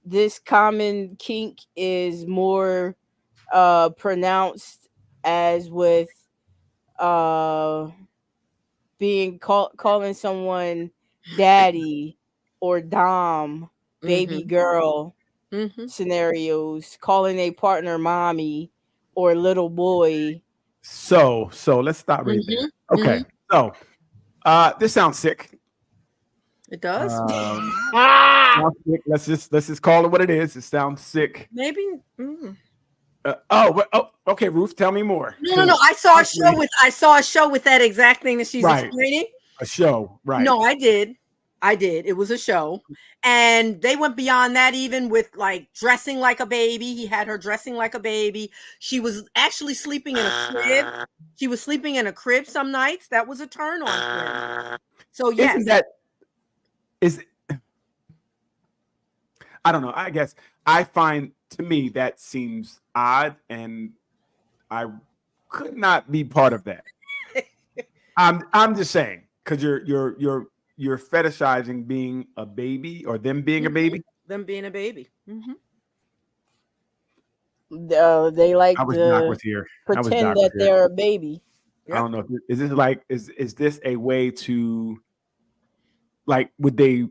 this common kink is more pronounced as with calling someone daddy or dom, baby girl scenarios, calling a partner mommy or little boy. So let's stop right there. Okay. So this sounds sick. It does. Let's just call it what it is. It sounds sick. Maybe. Okay, Ruth, tell me more. No. I saw a show with that exact thing that she's explaining. A show, right? No, I did. It was a show, and they went beyond that, even with like dressing like a baby. He had her dressing like a baby. She was actually sleeping in a crib. She was sleeping in a crib some nights. That was a turn on for him. So yes, I don't know. I guess I find, to me, that seems odd, and I could not be part of that. I'm just saying, because you're fetishizing being a baby, or them being a baby. Them being a baby. They like to pretend that they're a baby. Yep. I don't know. Is this like is this a way to, like, would they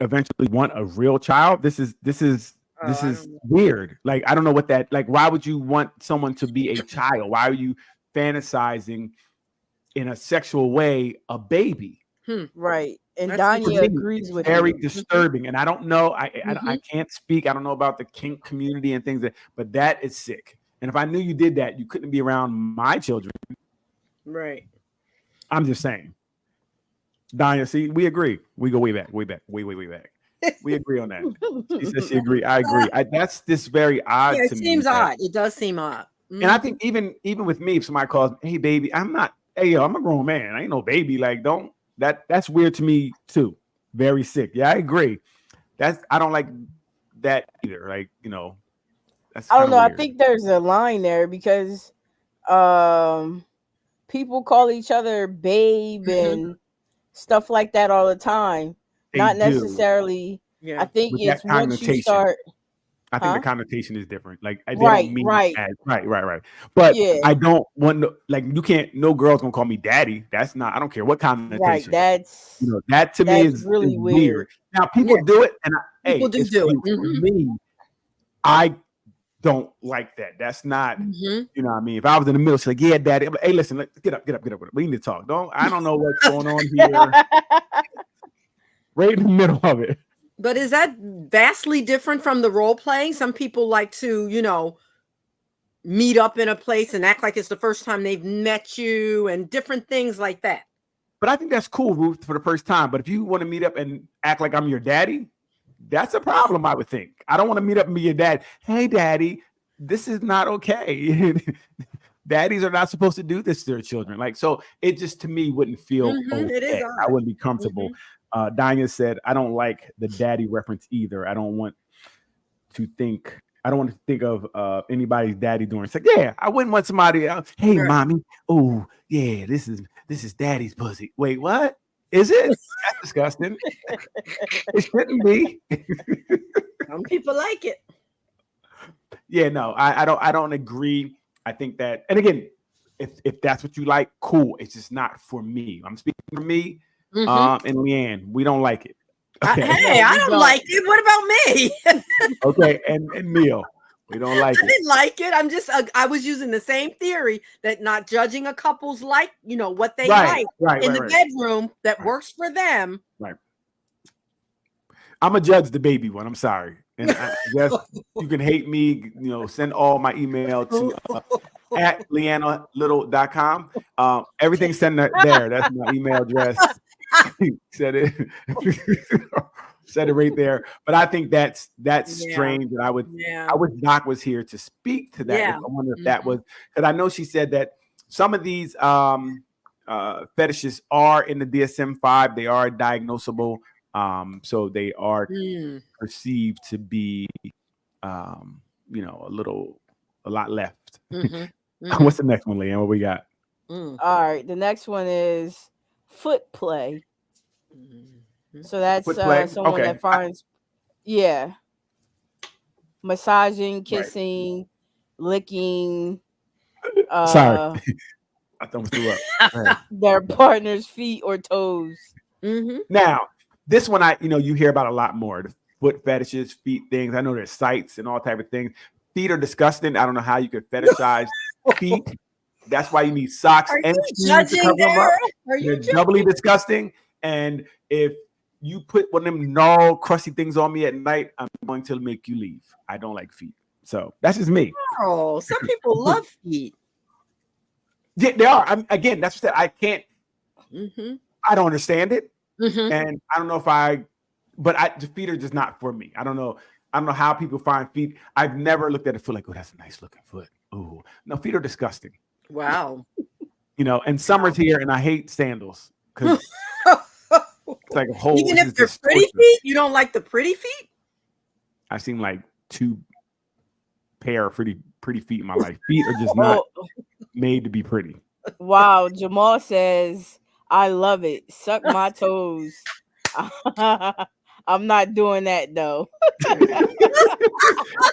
eventually want a real child? This is weird. Like, I don't know what that, like, why would you want someone to be a child? Why are you fantasizing in a sexual way a baby? Right. And Danya agrees with very disturbing. And I don't know, I can't speak. I don't know about the kink community and things, but that is sick. And if I knew you did that, you couldn't be around my children. Right. I'm just saying. Danya, see, we agree. We go way back. We agree on that. She says she agree. I agree. That's this very odd to me. It seems odd. It does seem odd. And I think even with me, if somebody calls me, hey baby, I'm not, hey yo, I'm a grown man. I ain't no baby. Like, that's weird to me too. Very sick. Yeah, I agree. I don't like that either. Like, that's I don't know. weird. I think there's a line there because people call each other babe and stuff like that all the time. Not necessarily. Yeah. I think it's once you start. I think the connotation is different. Like, they don't mean right. But I don't want you can't. No girl's gonna call me daddy. That's not. I don't care what connotation. Right. That's that to me is really weird. Now people do it, and people do it. For me, I don't like that. That's not. You know what I mean? If I was in the middle, she's like, "Yeah, daddy." I'm like, "Hey, listen, get up. We need to talk." I don't know what's going on here. Right in the middle of it. But is that vastly different from the role playing? Some people like to, meet up in a place and act like it's the first time they've met you and different things like that. But I think that's cool, Ruth, for the first time. But if you want to meet up and act like I'm your daddy, that's a problem, I would think. I don't want to meet up and be your dad. Hey, daddy, this is not okay. Daddies are not supposed to do this to their children. Like, so it just to me wouldn't feel okay. It is I odd. wouldn't be comfortable. Danya said, I don't like the daddy reference either. I don't want to think of anybody's daddy doing. It's like, yeah, I wouldn't want somebody else. Hey, mommy. Oh, yeah, this is daddy's pussy. Wait, what? Is it? That's disgusting. It shouldn't be. Some people like it. Yeah, no, I don't agree. I think that, and again, if that's what you like, cool. It's just not for me. I'm speaking for me, and Leanne. We don't like it. Okay. I don't like it. What about me? Okay, and Neil, we don't like it. I didn't like it. I'm just I was using the same theory that not judging a couple's what they like in the bedroom that works for them. Right. I'm a judge the baby one. I'm sorry. And I guess you can hate me, send all my email to at leannalittle.com. Everything sent there. That's my email address. Said it. Said it right there. But I think that's strange. And I wish Doc was here to speak to that. Yeah. I wonder if that was, because I know she said that some of these fetishes are in the DSM-5. They are diagnosable. So they are perceived to be, a lot left. What's the next one, Leanne? What we got? All right. The next one is foot play. So that's someone that finds, massaging, kissing, licking. Sorry. I thought it was up. Their partner's feet or toes. Now, this one, you hear about a lot more. The foot fetishes, feet things. I know there's sites and all type of things. Feet are disgusting. I don't know how you could fetishize feet. That's why you need socks and shoes to cover them up. They're doubly disgusting. And if you put one of them gnarled, crusty things on me at night, I'm going to make you leave. I don't like feet. So that's just me. Oh, some people love feet. Yeah, they are. Again, that's what I can't. I don't understand it. And I don't know if the feet are just not for me. I don't know how people find feet. I've never looked at a foot like, oh, that's a nice looking foot. Oh, no, feet are disgusting. Wow. And summer's here and I hate sandals because it's like a whole. Even if they're pretty feet, you don't like the pretty feet? I've seen like 2 pair of pretty feet in my life. Feet are just not made to be pretty. Wow. Jamal says, I love it. Suck my toes. I'm not doing that though.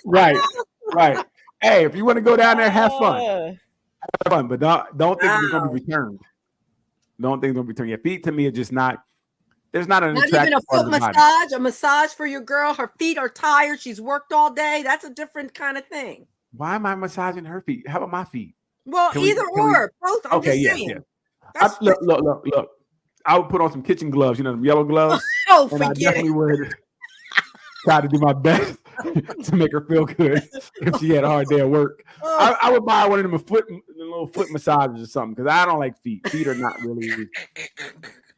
Right. Hey, if you want to go down there, have fun. But don't think it's going to be returned. Don't think it's going to be returned. Yeah, feet to me are just not. There's not an attractive even a foot massage. A massage for your girl. Her feet are tired. She's worked all day. That's a different kind of thing. Why am I massaging her feet? How about my feet? Well, either both. I'm just saying. Look. I would put on some kitchen gloves, them yellow gloves. Forget I definitely would try to do my best to make her feel good if she had a hard day at work. I would buy one of them little foot massages or something because I don't like feet. Feet are not really.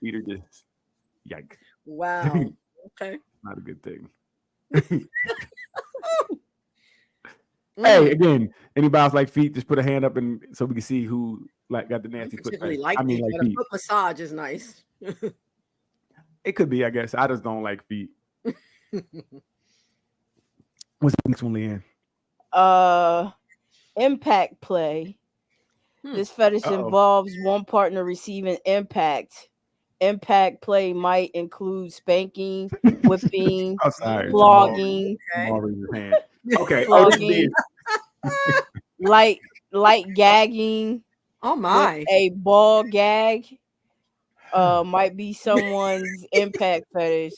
Feet are just yikes. Wow. Okay. Not a good thing. Hey, again, anybody else like feet? Just put a hand up and so we can see who got the nasty foot. Like feet. A foot massage is nice. It could be, I guess. I just don't like feet. What's the next one, Leanne? Impact play. This fetish involves one partner receiving impact. Impact play might include spanking, whipping, flogging. Okay. Flogging, light gagging. Oh my! A ball gag might be someone's impact fetish.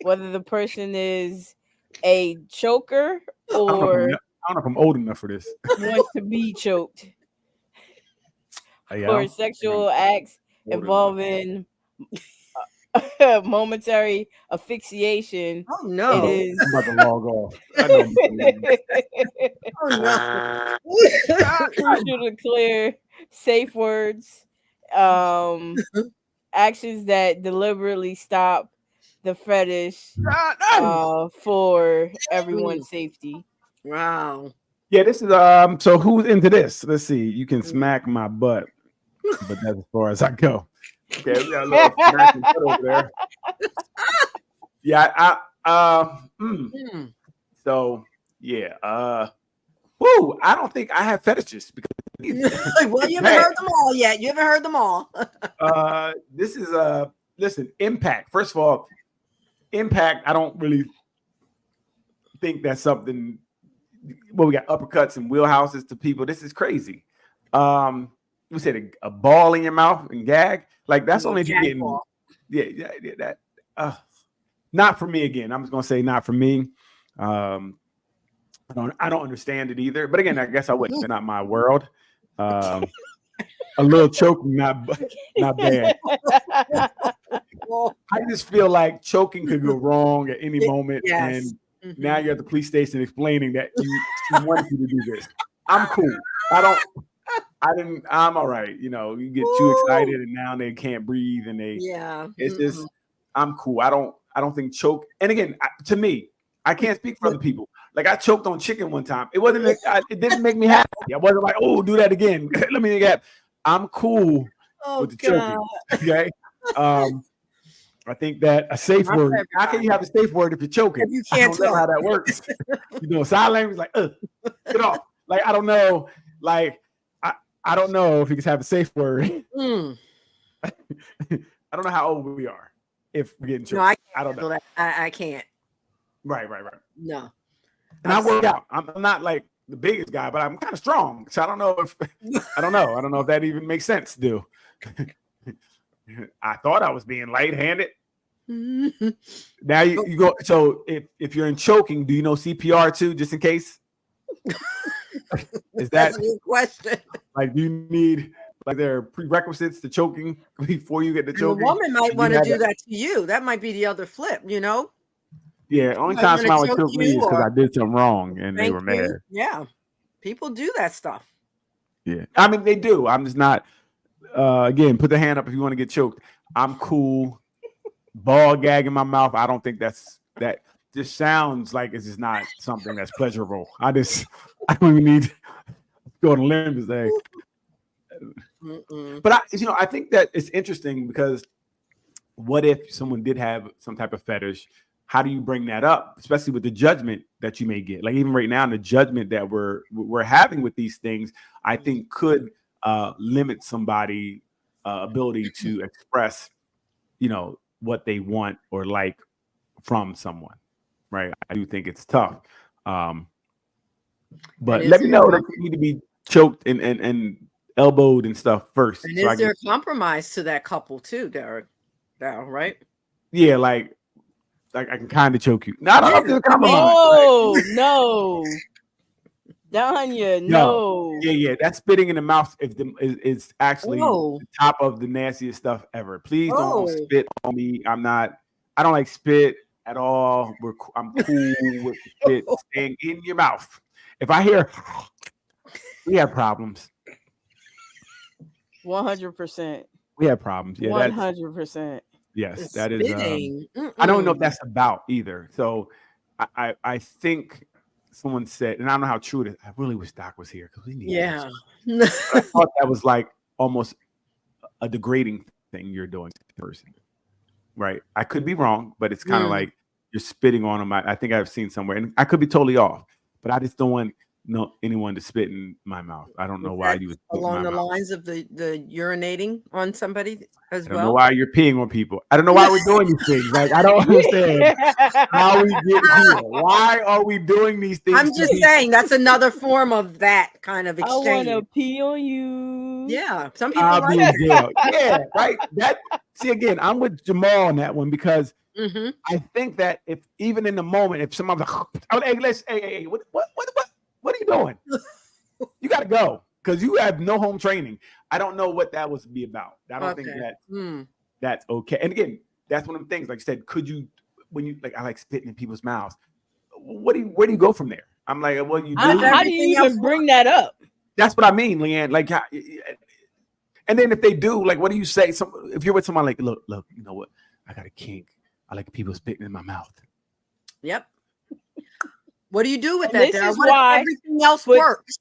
Whether the person is a choker or I don't know if I'm old enough for this. Wants to be choked. Or sexual acts involving momentary asphyxiation. Oh no! It is. I'm about to log off. I know. Crucial to clear safe words. actions that deliberately stop the fetish Nice. for everyone's safety. Wow. Yeah, this is so who's into this? Let's see. You can smack my butt, but that's as far as I go. Okay, we got a little smacking butt over there. Yeah, so yeah, woo, I don't think I have fetishes because Well, you haven't heard them all yet. You haven't heard them all. This is listen, impact. First of all, impact, I don't really think that's something. Well, we got uppercuts and wheelhouses to people. This is crazy. We said a ball in your mouth and gag. Like that's only if you're getting ball. Yeah, that not for me again. I'm just gonna say not for me. I don't understand it either. But again, I guess I wouldn't. They're not my world. A little choking, not bad. I just feel like choking could go wrong at any moment, and now you're at the police station explaining that you wanted you to do this. I'm cool. I'm all right. You know, you get too excited, and now they can't breathe, and it's just. I'm cool. I don't think choke. And again, to me, I can't speak for other people. Like I choked on chicken one time. It didn't make me happy. I wasn't like, oh, do that again. Let me get. I'm cool with the choking. Okay. I think that a safe word. How can you have a safe word if you're choking? You can't know how that works. You know, sign language like, get off. Like I don't know. Like I don't know if you can have a safe word. I don't know how old we are. If we're getting choked. No, I don't know. I can't. Right. No. And I work out. I'm not like the biggest guy, but I'm kind of strong. So I don't know if I don't know if that even makes sense to do. I thought I was being light-handed. Now you go. So if you're in choking, do you know CPR too, just in case? Is That's a good question? Like, do you need like there are prerequisites to choking before you get to choking? The woman might want to do that to you. That might be the other flip, you know? Yeah, only time someone would choke me is because I did something wrong and they were mad. Yeah, people do that stuff. Yeah, I mean they do. I'm just not. Again, put the hand up if you want to get choked. I'm cool. Ball gag in my mouth. I don't think that just sounds like it's just not something that's pleasurable. I don't even need to go on a limb to say. But I think that it's interesting because what if someone did have some type of fetish? How do you bring that up, especially with the judgment that you may get? Like even right now, the judgment that we're having with these things, I think could limit somebody's ability to express, what they want or like from someone, right? I do think it's tough. But let me know that you need to be choked and elbowed and stuff first. And is there a compromise to that couple too, Derek? Right? Yeah, like I can kind of choke you. No, I don't know if there's a compromise. Oh, no. Danya, no. Yeah. That spitting in the mouth is actually the top of the nastiest stuff ever. Please don't spit on me. I don't like spit at all. I'm cool with spit staying in your mouth. If I hear, we have problems. 100%. We have problems. Yeah, 100%. Yes, that is. I don't know if that's about either. So I think someone said, and I don't know how true it is. I really wish Doc was here because we need. Yeah. I thought that was like almost a degrading thing you're doing to the person, right? I could be wrong, but it's kind of like you're spitting on them. I think I've seen somewhere, and I could be totally off, but I just don't want anyone to spit in my mouth. I don't know why you would along the lines of the urinating on somebody as well. I don't know why you're peeing on people. I don't know why we're doing these things. Like I don't understand how we get here. Why are we doing these things? I'm just saying that's another form of that kind of exchange. I want to pee on you. Yeah, some people like that. Yeah, right. See again, I'm with Jamal on that one because I think that if even in the moment, if someone's like, hey, what are you doing? You got to go because you have no home training. I don't know what that was be about. I don't think that's okay. And again, that's one of the things. Like I said, could you when you like I like spitting in people's mouths? Where do you go from there? I'm like, well, you do. How do you even bring that up? That's what I mean, Leanne. Like, and And then if they do, like, what do you say? If you're with someone, like, look, you know what? I got a kink. I like people spitting in my mouth. Yep. What do you do with And that? this is What why if everything else works?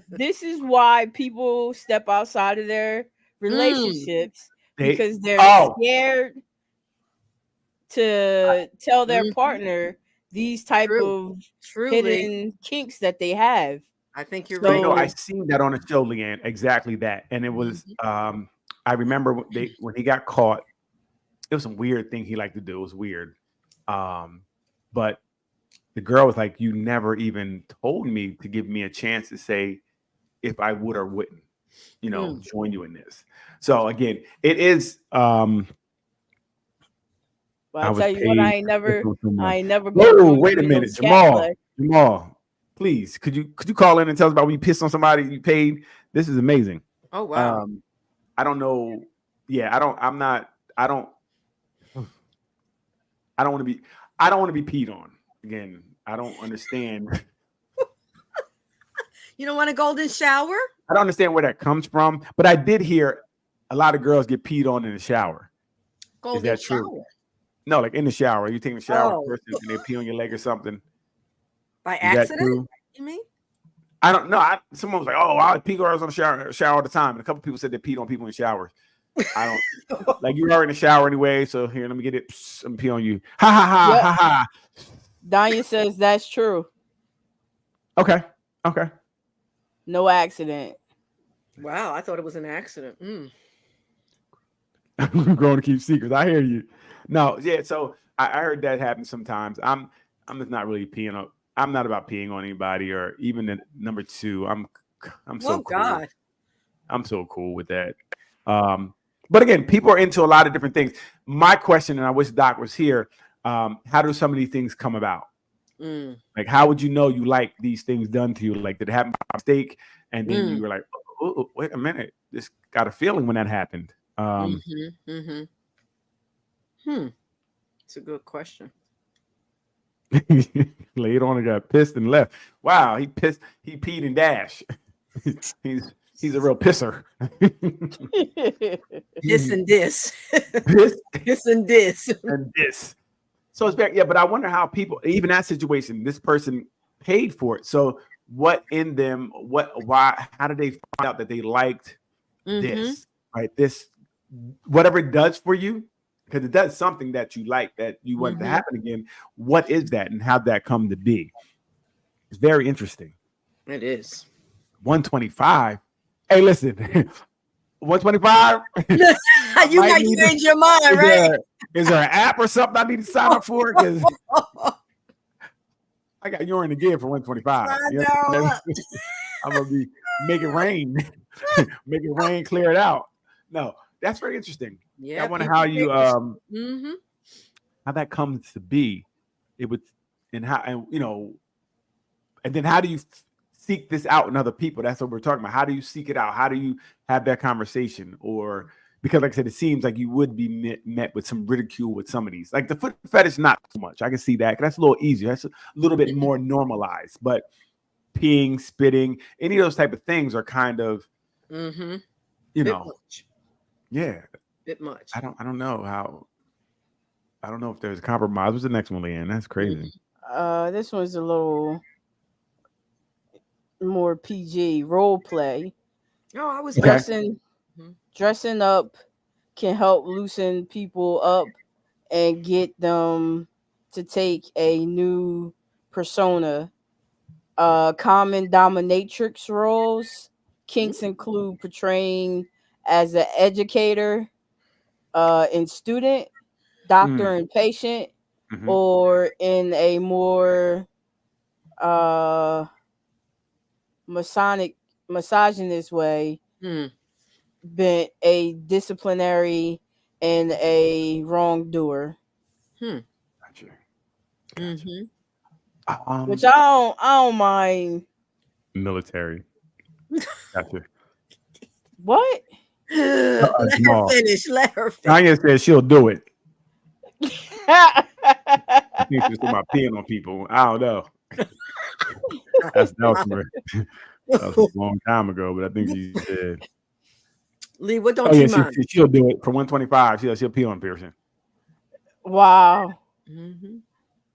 This is why people step outside of their relationships because they're scared to tell their partner these type of hidden kinks that they have. I think you're right. right. No, I seen that on a show, Leanne. Exactly that. And it was I remember when he got caught, it was some weird thing he liked to do. It was weird. But the girl was like, you never even told me to give me a chance to say if I would or wouldn't, join you in this. So again, it is I tell you what, I ain't never Whoa, wait a minute, Jamal, please, could you call in and tell us about when you pissed on somebody you paid? This is amazing. Oh wow. I don't know. Yeah, I don't want to be peed on. Again, I don't understand. You don't want a golden shower? I don't understand where that comes from, but I did hear a lot of girls get peed on in the shower. Golden Is that shower? true? No, like in the shower. You taking a shower first and they pee on your leg or something. By accident? You mean? I don't know. Someone was like, "Oh, I pee girls on the shower all the time," and a couple people said they peed on people in showers. I don't like you are in the shower anyway. So here, let me get it. Let me pee on you. Ha ha ha ha ha. Danya says that's true. Okay. No accident. Wow, I thought it was an accident. I'm going to keep secrets. I hear you. No, yeah. So I heard that happen sometimes. I'm just not really peeing on. I'm not about peeing on anybody, or even the number two. I'm so cool. God. I'm so cool with that. But again, people are into a lot of different things. My question, and I wish Doc was here. How do some of these things come about? Like, how would you know you like these things done to you? Like, did it happen by mistake? And then you were like, oh, wait a minute. This got a feeling when that happened. It's a good question. Later on, he got pissed and left. Wow, he peed and dashed. He's a real pisser. This and this. This and this. And this. So it's back. Yeah, but I wonder how people, even that situation, this person paid for it. So what in them, why, how did they find out that they liked this, right? This, whatever it does for you, because it does something that you like, that you want to happen again. What is that and how'd that come to be? It's very interesting. It is. 125. Hey, listen, 125. You might change your mind, right? Is there an app or something I need to sign up for? Because I got urine to give for 125. I'm gonna be make it rain, clear it out. No, that's very interesting. Yeah, I wonder how you how that comes to be. It would, and how, and and then how do you seek this out in other people? That's what we're talking about. How do you seek it out? How do you have that conversation? Or because, like I said, it seems like you would be met with some ridicule with some of these. Like the foot fetish, not so much. I can see that. That's a little easier. That's a little bit more normalized. But peeing, spitting, any of those type of things are kind of, yeah, bit much. I don't know how. I don't know if there's a compromise. What's the next one, Leanne? That's crazy. This one's a little more PG. Role play. Oh, I was dressing up can help loosen people up and get them to take a new persona. Common dominatrix roles. Kinks include portraying as an educator and student, doctor and patient, or in a more misogynist way, been a disciplinary and a wrongdoer. Gotcha. Which I don't mind. Military. Gotcha. What? Let her finish. Tanya says she'll do it. I think she's talking about peeing on people. I don't know. That was a long time ago, but I think she did. Lee, what don't you mind? She'll do it for 125. She'll pee on piercing. Wow. Mm-hmm.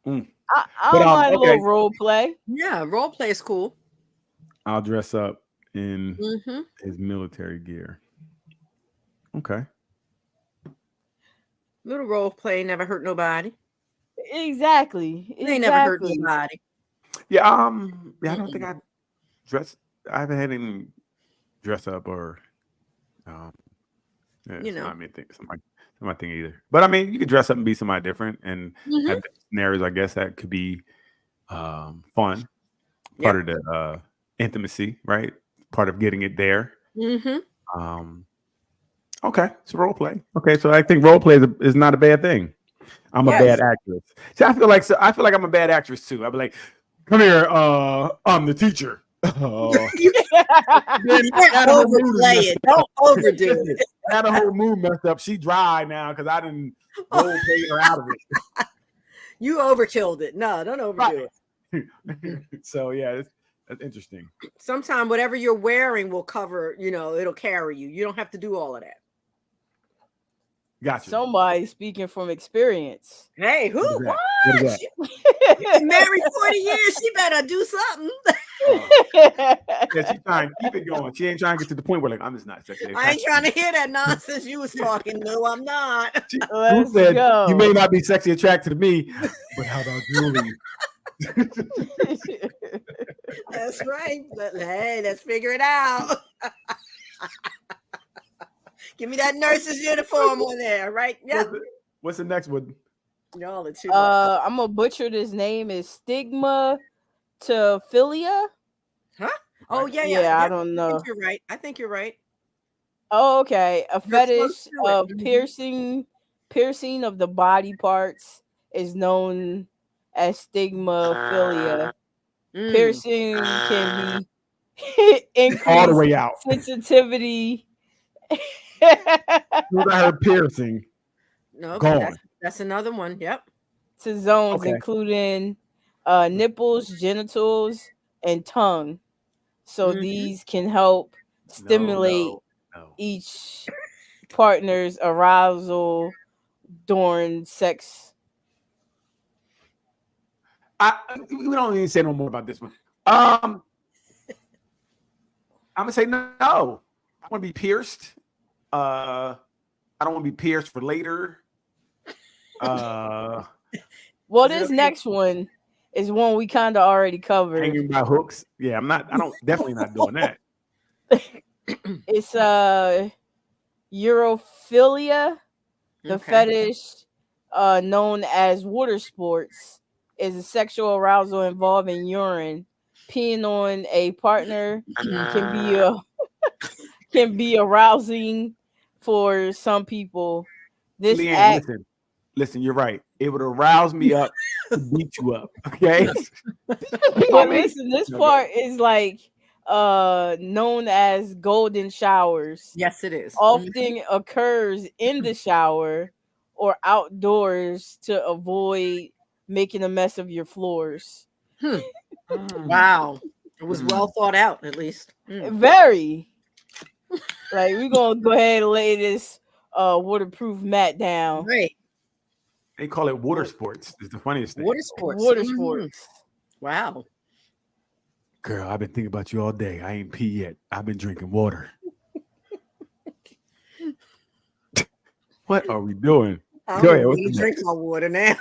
I don't mind a little role play. Yeah, role play is cool. I'll dress up in his military gear. Okay. Little role play never hurt nobody. Exactly. They never hurt nobody. Yeah. I don't think I haven't had any dress up or it's not my thing either. But I mean, you could dress up and be somebody different and have scenarios. I guess that could be fun. Part of the intimacy, right? Part of getting it there. Okay, it's role play. Okay, so I think role play is not a bad thing. I'm a bad actress. See, I feel like I'm a bad actress too. I'd be like, "Come here, I'm the teacher." You can't overplay it. Don't overdo it. Had a whole mood messed up. She dry now because I didn't role play her out of it. You overkilled it. No, don't overdo it. So yeah, that's interesting. Sometimes whatever you're wearing will cover. It'll carry you. You don't have to do all of that. Gotcha. Somebody speaking from experience. Hey, who? What? She's been married 40 years. She better do something. Yeah, she's trying to keep it going. She ain't trying to get to the point where I'm just not sexy. I ain't trying to hear that nonsense you was talking. No, I'm not. Let's go. You may not be sexy attracted to me, but how about Julie? That's right. But hey, let's figure it out. Give me that nurse's uniform on there, right? Yeah. What's the next one? No, the two. I'm gonna butcher this name. Is stigmatophilia? Huh? Oh yeah. I don't know. I think you're right. Oh, okay. A fetish of piercing of the body parts is known as stigmatophilia. Piercing can be increased all the way out sensitivity. I heard piercing. No, that's another one. Yep. To zones including nipples, genitals, and tongue. So these can help stimulate each partner's arousal during sex. We don't need to say no more about this one. I'm gonna say no. I want to be pierced. I don't want to be pierced for later. Well, this next one is one we kind of already covered. Hanging by hooks. Yeah, definitely not doing that. It's urophilia. The fetish known as water sports is a sexual arousal involving urine. Peeing on a partner can be arousing for some people. This Leanne, listen, you're right. It would arouse me up to beat you up. Okay. But listen, this part is like known as golden showers. Yes, it is. Often occurs in the shower or outdoors to avoid making a mess of your floors. Wow. It was well thought out, at least. Very. Like, we're gonna go ahead and lay this waterproof mat down. Right. They call it water sports. It's the funniest thing. Water sports. Wow. Girl, I've been thinking about you all day. I ain't pee yet. I've been drinking water. What are we doing? I'm going to drink my water now.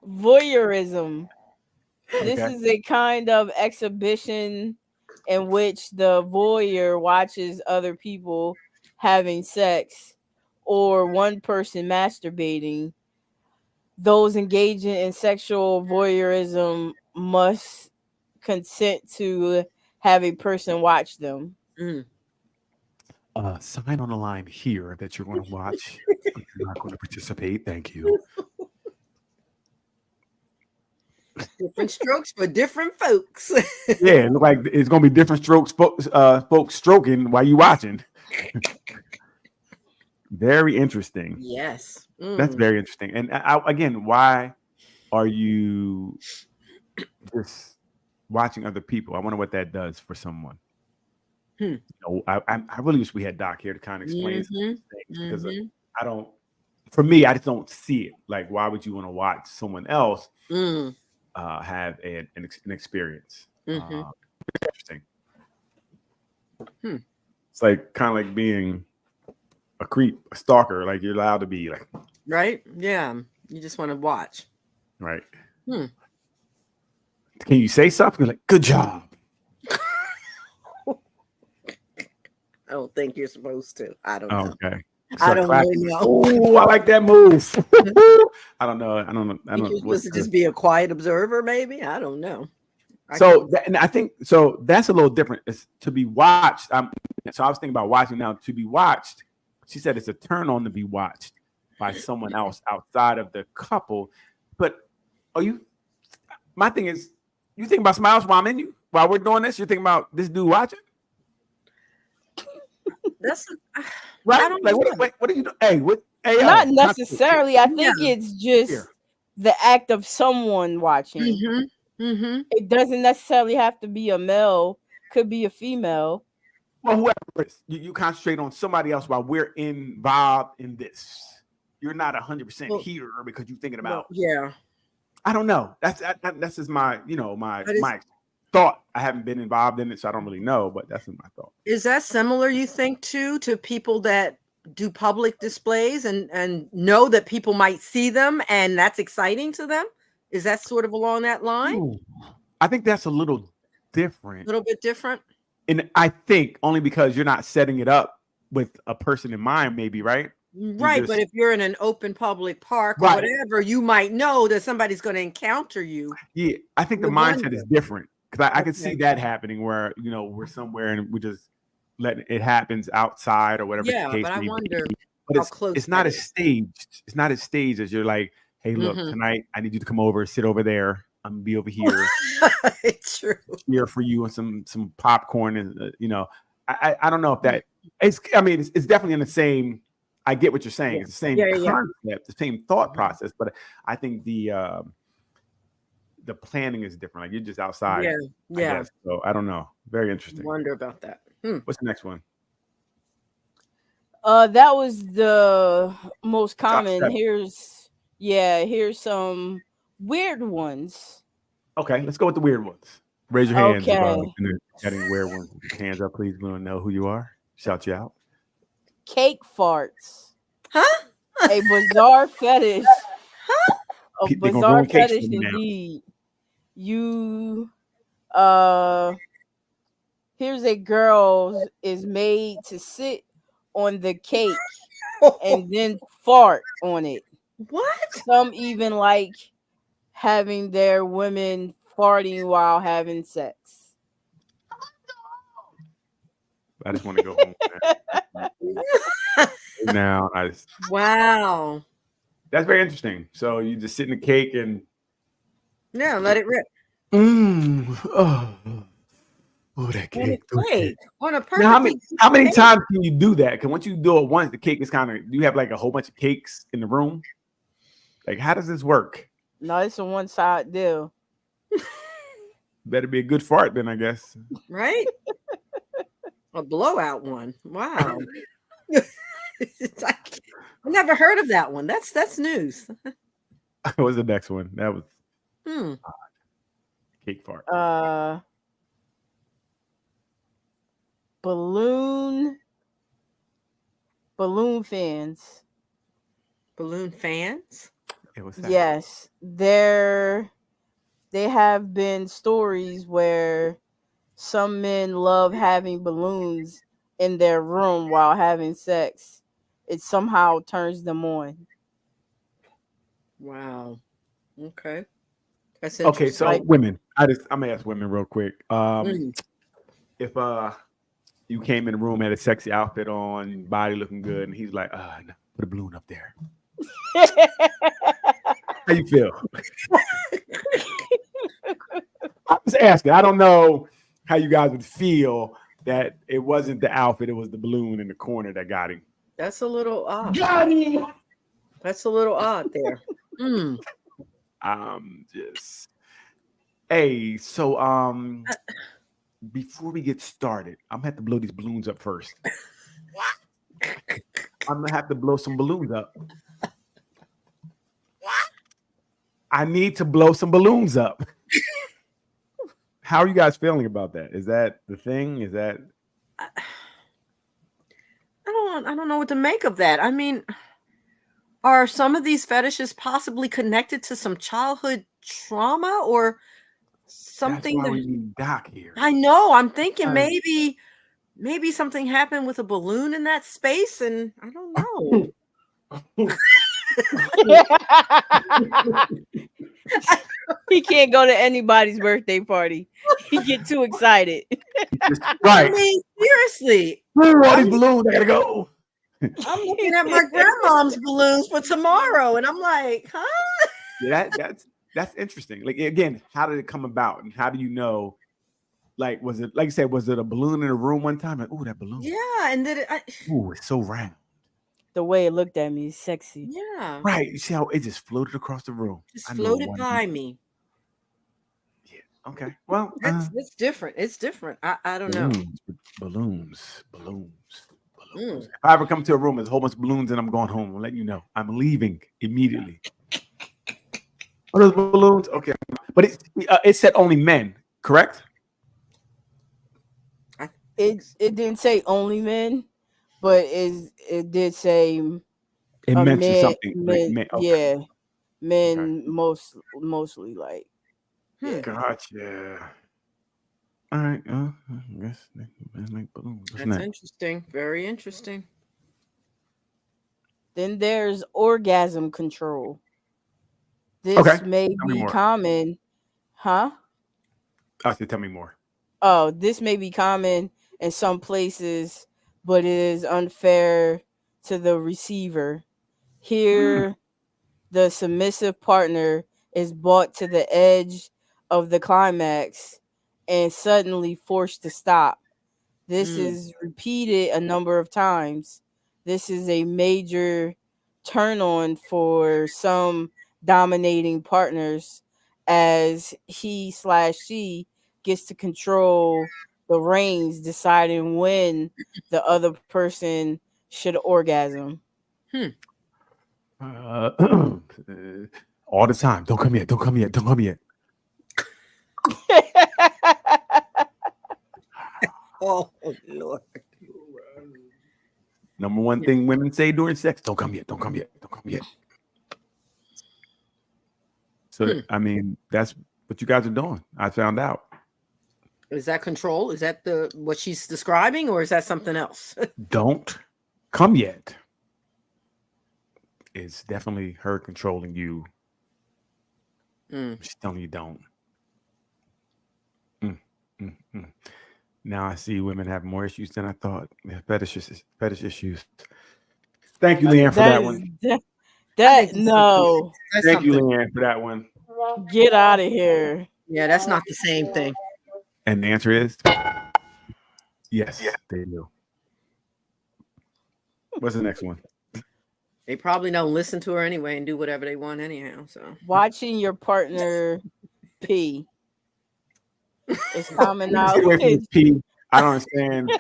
Voyeurism. This is a kind of exhibition in which the voyeur watches other people having sex or one person masturbating. Those engaging in sexual voyeurism must consent to have a person watch them. Sign on the line here that you're going to watch. You're not going to participate. Thank you. Different strokes for different folks. Yeah, it look like it's going to be different strokes, folks stroking while you watching. Very interesting. Yes. That's very interesting. And again, why are you just watching other people? I wonder what that does for someone. You know, I really wish we had Doc here to kind of explain some of Mm-hmm. these things because Mm-hmm. I don't. For me, I just don't see it. Like, why would you want to watch someone else have an experience? Mm-hmm. Interesting. It's like kind of like being a creep, a stalker. Like you're allowed to be like, Right? Yeah. You just want to watch. right? Hmm. Can you say something like "good job"? I don't think you're supposed to. I don't know. Okay. I Start don't clapping. really know. Oh, I like that move. I don't know. I don't know. I Think don't you're know what. supposed to just be a quiet observer, maybe? I don't know. So and I think so. That's a little different. It's to be watched. So I was thinking about watching now. To be watched, she said it's a turn on to be watched by someone else outside of the couple. But are you? My thing is, you think about smiles while I'm in you while we're doing this. You're thinking about this dude watching, That's right? I don't Like know. what are you doing? Hey, what? Hey, Not yo, necessarily. I Yeah. think it's just the act of someone watching. Mm-hmm. Mm-hmm. It doesn't necessarily have to be a male. Could be a female. well, whoever it is, you concentrate on somebody else while we're involved in this. You're not 100% Well, here because you're thinking about. yeah. I don't know. That's just my my thought. I haven't been involved in it, so I don't really know. But that's my thought. Is that similar, you think, to people that do public displays and know that people might see them and that's exciting to them? Is that sort of along that line? Ooh, I think that's a little A different, little bit different? and I think only because you're not setting it up with a person in mind, maybe right. You're Right, but just if you're in an open public park or right. whatever, you might know that somebody's going to encounter you. Yeah, I think the Would mindset is wonder. different because I can see Okay. that happening where we're somewhere and we just letting it happens outside or whatever the Yeah, case but I may wonder be. But how close it's that not as is. staged. It's not as staged as you're like, hey, look, Mhm. tonight I need you to come over, sit over there. I'm gonna be over here, True. here for you and some popcorn and I don't know if that it's. I mean, it's definitely in the same. I get what you're saying. Yeah. It's the same Yeah. concept, the same thought Mhm. process, but I think the planning is different. Like you're just outside, Yeah. I Yeah. guess. So I don't know. Very interesting. Wonder about that. What's the next one? That was the most Top common. 7. Here's some weird ones. Okay, let's go with the weird ones. Raise your hands if Okay. getting weird ones. Hands up, please. We want to know who you are. Shout you out. Cake farts. Huh? A bizarre fetish. A They're gonna bizarre ruin cakes for fetish me now. indeed. You uh here's a girl is made to sit on the cake and then fart on it. What? Some even like having their women farting while having sex. I just want to go home now. Wow. That's very interesting. So you just sit in the cake and Yeah, let it rip. oh, that On a cake. cake. On a Now, perfectly how many cake. times can you do that? Because once you do it once, the cake is kind of. Do you have like a whole bunch of cakes in the room? Like, how does this work? No, it's a one side deal. Better be a good fart, then I guess. Right? A blowout one. Wow. I never heard of that one. That's news. What was the next one? That was Hmm. cake fart. Balloon fans. Balloon fans? Yes, they have been stories where some men love having balloons in their room while having sex. It somehow turns them on. Wow. Okay. That's Okay, interesting. so women. I'm gonna ask women real quick. Mm. If you came in the room, had a sexy outfit on, body looking good, and he's like, no, put a balloon up there. How you feel? I'm just asking. I don't know how you guys would feel that it wasn't the outfit, it was the balloon in the corner that got him. That's a little odd. Got him. That's a little odd there. Mm. Just hey, so before we get started, I'm gonna have to blow these balloons up first. I'm gonna have to blow some balloons up. I need to blow some balloons up. How are you guys feeling about that? Is that the thing? Is that I don't know what to make of that. I mean, are some of these fetishes possibly connected to some childhood trauma or that's something why we that need Doc here? I know. I'm thinking maybe something happened with a balloon in that space, and I don't know. He can't go to anybody's birthday party. He get too excited. I Right. mean, seriously. All these balloons, I gotta go. I'm looking at my grandmom's balloons for tomorrow, and I'm like, huh? Yeah, that's interesting. Like again, how did it come about, and how do you know? Like, was it like you said? Was it a balloon in a room one time? Like, oh, that balloon. Yeah, and then Ooh, it's so round. The way it looked at me is sexy. yeah, Right. You see how it just floated across the room. just I know floated one. by me. Yeah. Okay. Well, That's different. It's different. I don't know. balloons. Mm. If I ever come to a room, there's a whole bunch of balloons, and I'm going home. I'll let you know. I'm leaving immediately. Oh, those balloons. Okay, but it said only men, correct? It didn't say only men, but it did say It a mentioned men something like men men. Okay. yeah, Okay. men mostly like yeah. Gotcha. All right. I guess they make balloons. What's That's next? interesting. Very interesting. Then there's orgasm control. Okay. This may Tell me be more. common, huh? I said, tell me more. Oh, this may be common in some places, but it is unfair to the receiver. Hmm. Here, the submissive partner is brought to the edge of the climax and suddenly forced to stop. This Mm. is repeated a number of times. This is a major turn on for some dominating partners as he/she gets to control the reins, deciding when the other person should orgasm. Hmm. Uh, all the time. Don't come yet. Don't come yet. Don't come yet. Oh Lord. Number one thing women say during sex: don't come yet. Don't come yet. Don't come yet. So I mean, that's what you guys are doing. I found out. Is that control? Is that the what she's describing, or is that something else? Don't come yet. It's definitely her controlling you. She's telling you don't. Now I see women have more issues than I thought. Fetish issues. Thank you, Leanne, for that one. That no. That's Thank you, something. Leanne, for that one. Get out of here. Yeah, that's not the same thing. And the answer is yes, they do. What's the next one? They probably don't listen to her anyway and do whatever they want anyhow. So Watching your partner pee. It's common Get away from knowledge. this pee. I don't understand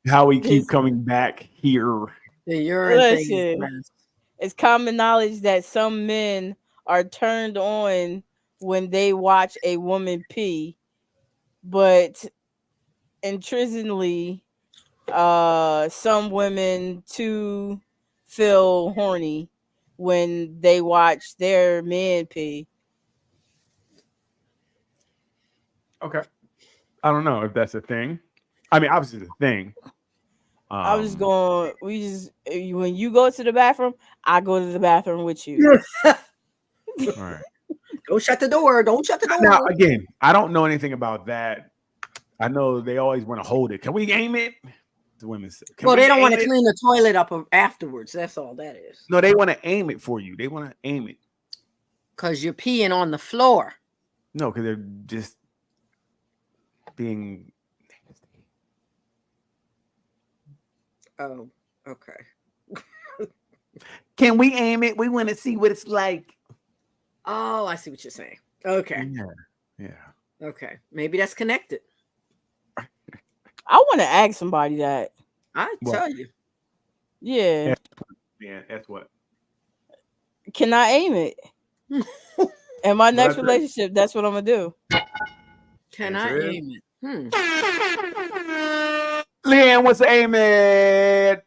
how we keep This- coming back here. the urine thing is Listen, gross. it's common knowledge that some men are turned on when they watch a woman pee, but intrinsically, some women too feel horny when they watch their man pee. Okay. I don't know if that's a thing. I mean, obviously it's a thing. I was going. When you go to the bathroom, I go to the bathroom with you. All right. Don't shut the door. Don't shut the door. Now, again, I don't know anything about that. I know they always want to hold it. Can we aim it? The women say. Well, they don't want to clean the toilet up afterwards. That's all that is. No, they want to aim it for you. They want to aim it. Because you're peeing on the floor. No, because they're just being. Oh, okay. Can we aim it? We want to see what it's like. Oh, I see what you're saying. Okay. Yeah. Okay, maybe that's connected. I want to ask somebody that. I tell you. Yeah. Yeah, that's what. Can I aim it? In my next relationship, that's what I'm gonna do. Can I aim it? Leanne wants to aim it.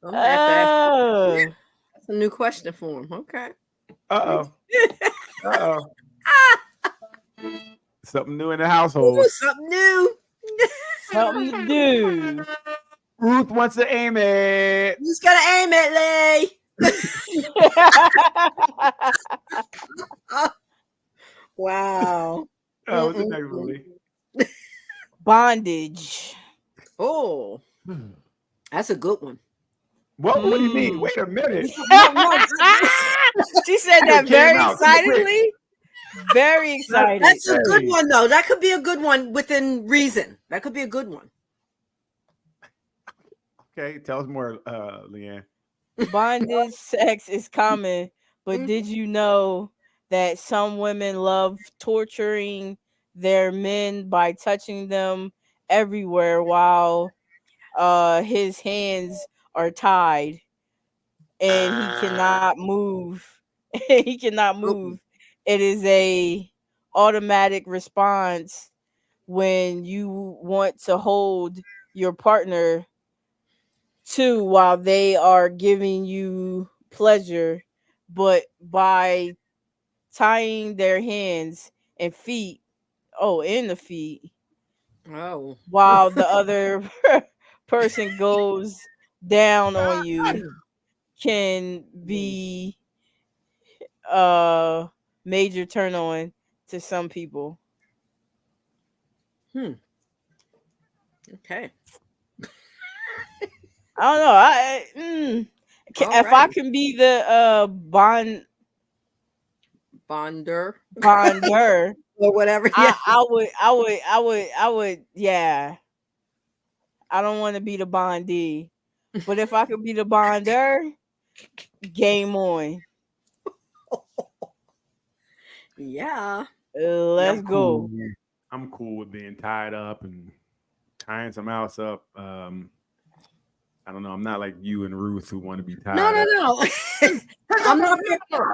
I'm gonna have to ask. That's a new question for him. Okay. Uh-oh. Something new in the household. Something new. Something to do. Ruth wants to aim it. You just gotta aim it, Lee. Wow. What's the next one, Lee? Bondage. Oh, that's a good one. What do you mean? Wait a minute. She said that very excitedly. Very excited. That's a good one, though. That could be a good one within reason. That could be a good one. Okay, tell us more, Leanne. Bondage sex is common, but did you know that some women love torturing their men by touching them everywhere while his hands are tied and he cannot move? He cannot move. It is a automatic response when you want to hold your partner too while they are giving you pleasure, but by tying their hands and feet, in the feet, while the other person goes down on you, can be a major turn on to some people. Okay. I don't know. If I can be the bonder or whatever, yeah. I would. Yeah. I don't want to be the bondee, but if I could be the bonder, game on. Yeah. Let's go. I'm cool with being tied up and tying some else up. I don't know. I'm not like you and Ruth who want to be tied. No. I'm not for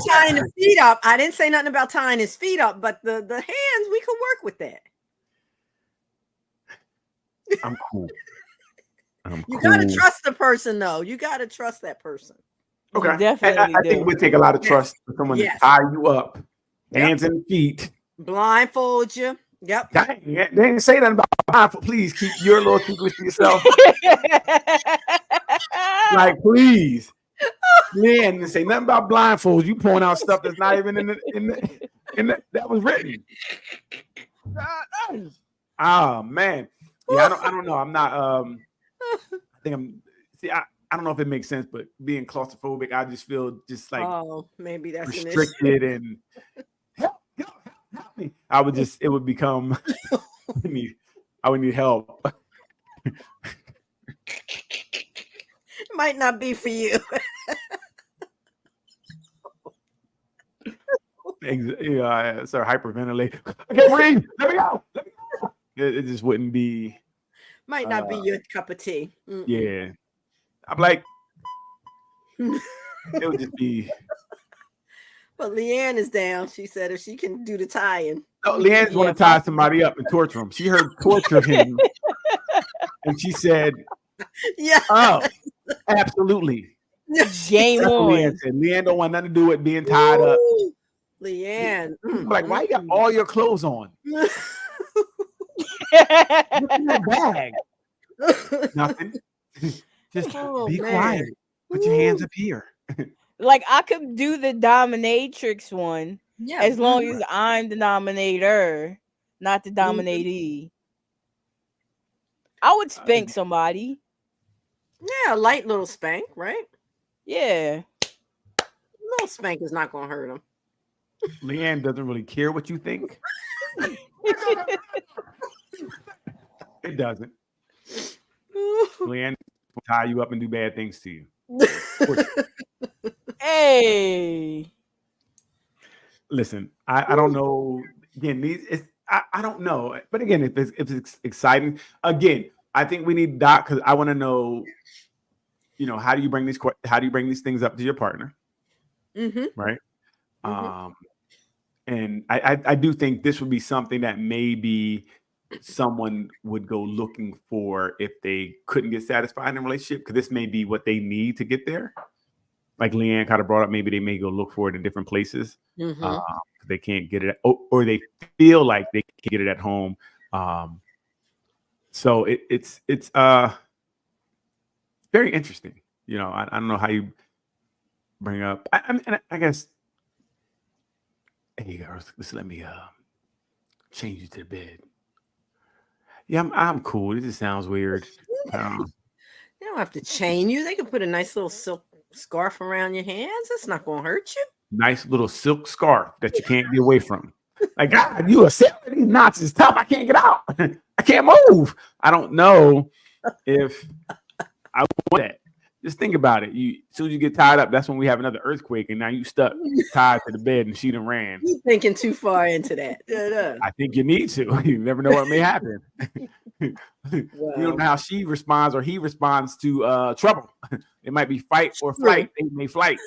tying his feet up. I didn't say nothing about tying his feet up, but the hands, we could work with that. I'm cool. You gotta trust the person, though. You gotta trust that person. Okay, definitely. I think it would take a lot of trust for someone to tie you up, hands and feet, blindfold you. Yep. Dang, they didn't say nothing about blindfold. Please keep your little secrets to yourself. Like, please. Man, didn't say nothing about blindfolds. You point out stuff that's not even in the that was written. Oh man. Yeah, I don't know. I'm not I think I'm I don't know if it makes sense, but being claustrophobic, I just feel just like maybe that's restricted and help me. It would become I would need help. It might not be for you. I start hyperventilate. I can't breathe. Let me go. It just wouldn't be. Might not be your cup of tea. Yeah, I'm like, it would just be. But Leanne is down. She said if she can do the tying. No, Leanne's want to tie somebody up and torture him. She heard torture him, and she said, "Yeah, oh, absolutely." Game on. Leanne said, Leanne don't want nothing to do with being tied up. Leanne, like, why you got all your clothes on? What's in your bag? Nothing. Just be quiet. Put your hands up here. Like, I could do the dominatrix one, as long as I'm the dominator, not the dominatee. I would spank somebody. Yeah, a light little spank, right? Yeah. Little spank is not going to hurt him. Leanne doesn't really care what you think. It doesn't. Leanne will tie you up and do bad things to you. Hey. Listen, I don't know. Again, I don't know. But again, if it's exciting, again, I think we need Doc because I want to know, how do you bring these things up to your partner, right? And I do think this would be something that maybe someone would go looking for if they couldn't get satisfied in a relationship, because this may be what they need to get there. Like Leanne kind of brought up, maybe they may go look for it in different places. They can't get it, or they feel like they can get it at home. So it's very interesting. I don't know how you bring up. I guess. Hey girls, just let me change you to the bed. Yeah, I'm cool. This just sounds weird. They don't have to chain you. They can put a nice little silk scarf around your hands. It's not going to hurt you. Nice little silk scarf that you can't get away from. Like, God, you are sitting these knots is tough. I can't get out. I can't move. I don't know if I want that. Just think about it. As soon as you get tied up, that's when we have another earthquake, and now you stuck tied to the bed, and she done ran. You're thinking too far into that. I think you need to. You never know what may happen. Wow. You don't know how she responds or he responds to trouble. It might be fight or flight. They may flight.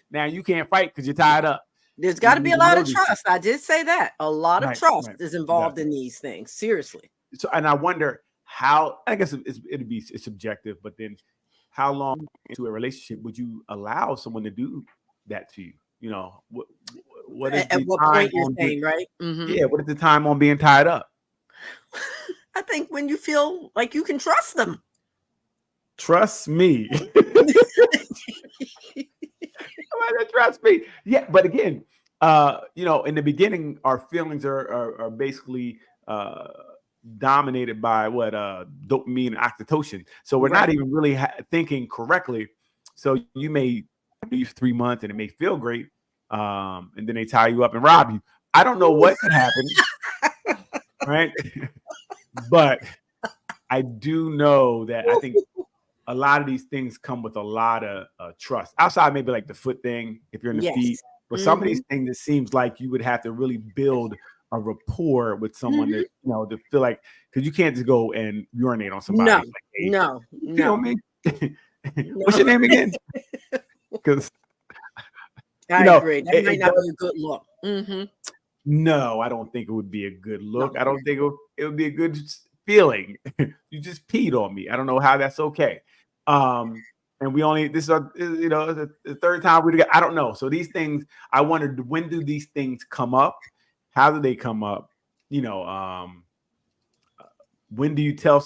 Now you can't fight because you're tied up. There's got to be a lot of trust. I did say that. A lot of trust is involved in these things. Seriously. So, and I wonder how. I guess it's subjective, but then how long into a relationship would you allow someone to do that to you? What is at what point you're saying, right? Yeah. What is the time on being tied up? I think when you feel like you can trust them. Trust me. Trust me. Yeah, but again, in the beginning, our feelings are basically dominated by dopamine and oxytocin. So we're not even really thinking correctly. So you may do 3 months and it may feel great, and then they tie you up and rob you. I don't know what could happen, right? But I do know that I think a lot of these things come with a lot of trust. Outside, maybe like the foot thing, if you're in the feet. But some of these things, it seems like you would have to really build a rapport with someone that, to feel like, because you can't just go and urinate on somebody. No, like, hey, no. You know what I mean? What's your name again? Because I agree. That might not be a good look. No, I don't think it would be a good look. I don't think it would be a good feeling. You just peed on me. I don't know how that's okay. And this is the third time we together. I don't know. So these things, I wondered, when do these things come up? How do they come up? When do you tell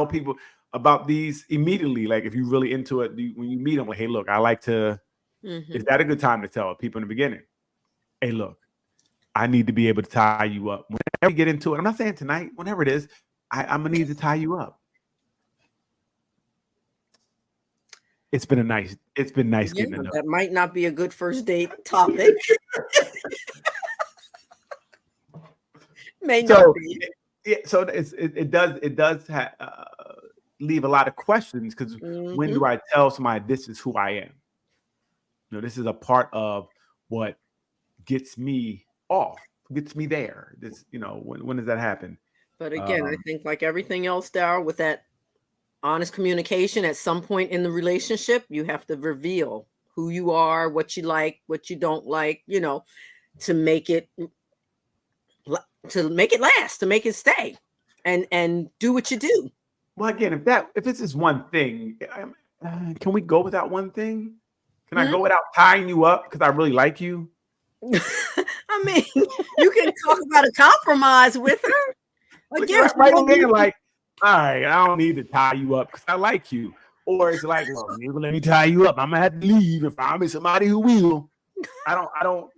people about these immediately? Like if you're really into it, when you meet them, like, hey, look, I like to. Is that a good time to tell people in the beginning? Hey, look, I need to be able to tie you up. Whenever we get into it, I'm not saying tonight, whenever it is, I'm gonna need to tie you up. It's been nice getting to know. That might not be a good first date topic. May not be. Yeah, so it does leave a lot of questions, because when do I tell somebody this is who I am? This is a part of what gets me off, gets me there. This, when does that happen? But again, I think like everything else, Darryl, with that honest communication, at some point in the relationship, you have to reveal who you are, what you like, what you don't like, to make it last, to make it stay, and do what you do. Well, again, if it's just one thing, can we go without one thing? Can I go without tying you up because I really like you? I mean, you can talk about a compromise with her. Again, right there, like, all right, I don't need to tie you up because I like you. Or it's like, well, you let me tie you up. I'm gonna have to leave and find me somebody who will. I don't.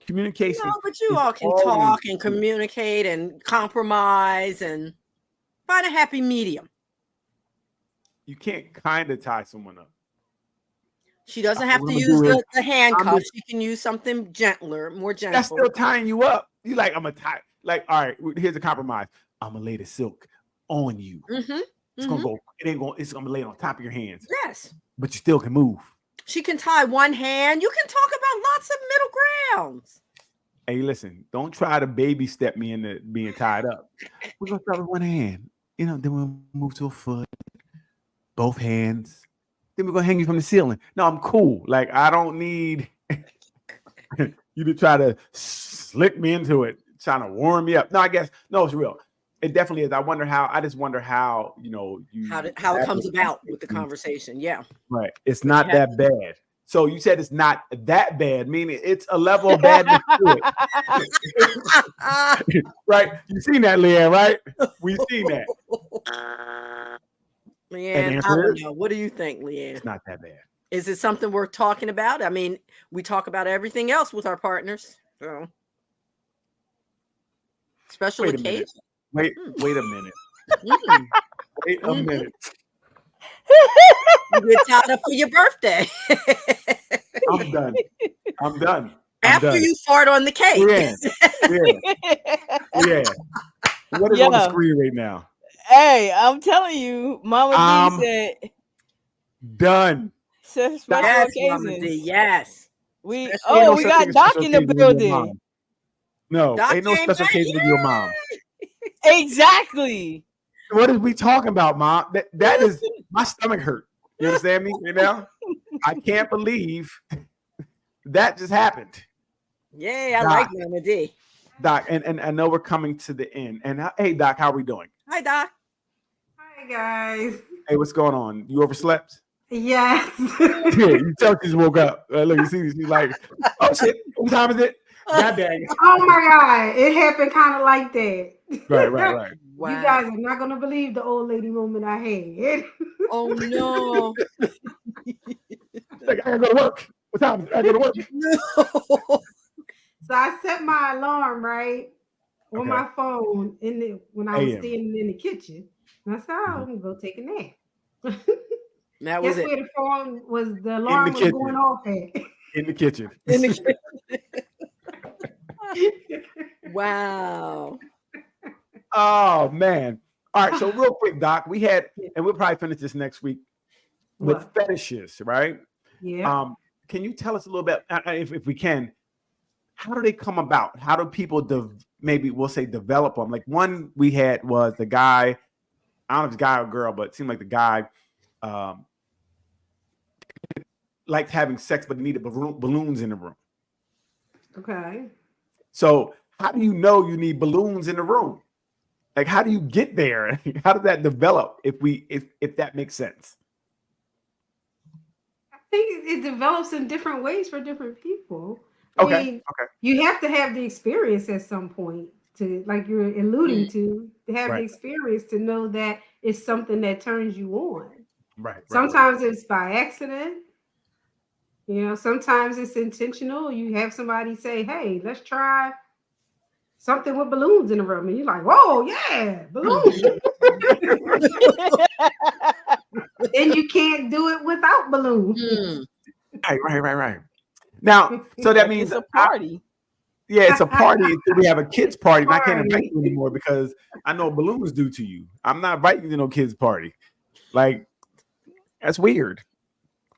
Communication. No, but you all can talk and communicate and compromise and find a happy medium. You can't kind of tie someone up. She doesn't have to use the handcuff. She can use something gentler, more gentle. That's still tying you up. You like, I'm gonna tie. Like, all right, here's a compromise. I'm gonna lay the silk on you. It's gonna go. It ain't going. It's gonna lay it on top of your hands. Yes. But you still can move. She can tie one hand. You can talk about lots of middle grounds. Hey, listen, don't try to baby step me into being tied up. We're gonna start with one hand, then we'll move to a foot, both hands. Then we're gonna hang you from the ceiling. No, I'm cool. Like I don't need you to try to slick me into it, trying to warm me up. No, I guess no, it's real. It definitely is. I just wonder how, you How it comes about with the conversation. Yeah. Right. It's not that bad. So you said it's not that bad, meaning it's a level of badness to it. Right? You seen that, Leanne, right? We've seen that. Leanne, I don't know. What do you think, Leanne? It's not that bad. Is it something worth talking about? I mean, we talk about everything else with our partners. So. Special occasion. Wait a minute. Wait a minute. You get tied up for your birthday. I'm done. After you fart on the cake. Yeah. What is on the screen right now? Hey, I'm telling you, Mama D said done. Special occasions. Mama D, yes. We got Doc in the building. No, Doc ain't no special occasion with your mom. Exactly. What are we talking about, Mom? That is my stomach hurt. You understand me? I can't believe that just happened. Yeah, I like Mama D. Doc, and I know we're coming to the end. And hey, Doc, how are we doing? Hi, Doc. Hi, guys. Hey, what's going on? You overslept? Yes. Yeah, you tell she just woke up. Look, you see, she's like, oh shit, what time is it? God dang. Oh my God, it happened kind of like that. Right. Wow. You guys are not gonna believe the old lady moment I had. Oh no. Like, I gotta go to work. What time is it? I gotta go to work. No. So I set my alarm right on my phone when I was standing in the kitchen. And I said, I'm gonna go take a nap. That was Guess where the phone was, the alarm was going off at? In the kitchen. In the kitchen. Wow. Oh man. All right. So real quick, Doc, we had, and we'll probably finish this next week with fetishes, right? Yeah. Can you tell us a little bit, if we can, how do they come about? How do people maybe we'll say develop them? Like one we had was the guy, I don't know if it's a guy or girl, but it seemed like the guy liked having sex, but he needed balloons in the room. Okay. So how do you know you need balloons in the room? Like, how do you get there? How does that develop? If that makes sense. I think it develops in different ways for different people. Okay. You have to have the experience at some point to, like you're alluding to have the experience to know that it's something that turns you on. Right. Sometimes it's by accident. Sometimes it's intentional. You have somebody say, hey, let's try something with balloons in the room. And you're like, whoa, yeah, balloons. And you can't do it without balloons. Right. Now, so that means it's a party. It's a party until we have a kids party. And I can't invite you anymore because I know what balloons do to you. I'm not inviting you to no kids party. Like, that's weird.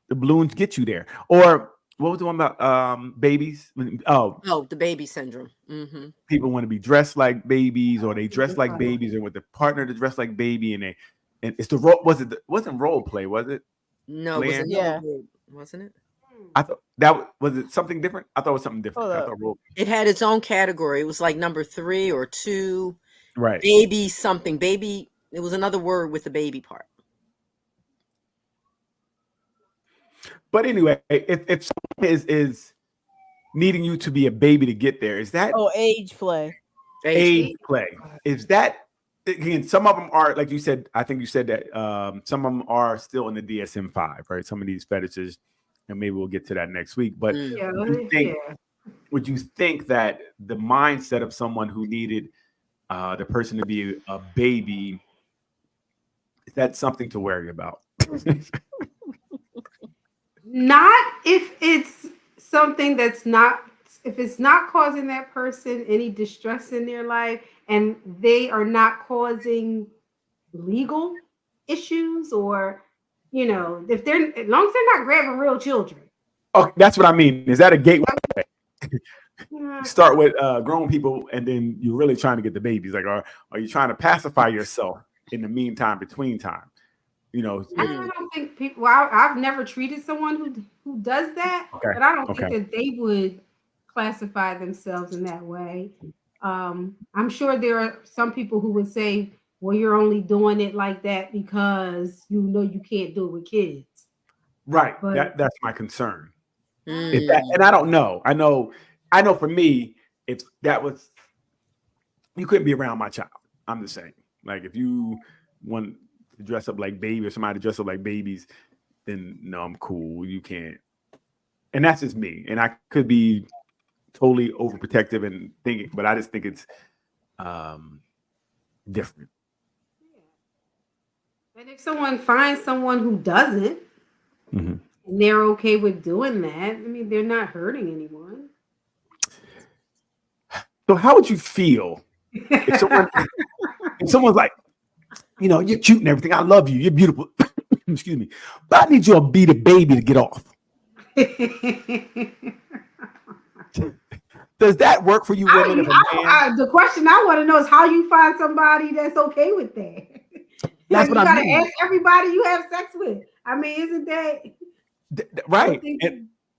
The balloons get you there. Or what was the one about babies? The baby syndrome. Mm-hmm. People want to be dressed like babies, or they dress like babies, or with the partner to dress like baby, and it's the role. Wasn't role play? Was it? No, wasn't it? I thought that was it something different. I thought it was something different. I thought it had its own category. It was like number 3 or 2. Right. Baby something. Baby. It was another word with the baby part. But anyway, if someone is needing you to be a baby to get there, is that age play? Age play. Is that, again, some of them are, like you said, I think you said that some of them are still in the DSM-5, right? Some of these fetishes, and maybe we'll get to that next week. But would you think that the mindset of someone who needed the person to be a baby, is that something to worry about? Not if it's something that's not, if it's not causing that person any distress in their life and they are not causing legal issues or if they're as long as they're not grabbing real children. Oh, that's what I mean. Is that a gateway? Yeah. You start with grown people, and then you're really trying to get the babies. Like, are you trying to pacify yourself in the meantime, between time? I don't think people. Well, I've never treated someone who does that, Okay. but I don't Okay. think that they would classify themselves in that way. I'm sure there are some people who would say, "Well, you're only doing it like that because you know you can't do it with kids." Right. But That's my concern. Mm. And I don't know. I know for me, if that was, you couldn't be around my child. I'm just saying. Like, if you want to dress up like baby or somebody to dress up like babies, then no, I'm cool. You can't. And that's just me. And I could be totally overprotective and thinking, but I just think it's different. and if someone finds someone who doesn't, Mm-hmm. and they're okay with doing that, I mean, they're not hurting anyone. So how would you feel if someone's like, you're cute and everything. I love you. You're beautiful. Excuse me. But I need you to beat a baby to get off. Does that work for you women? The question I want to know is how you find somebody that's okay with that. That's what you I gotta mean. ask everybody you have sex with. I mean, isn't that right?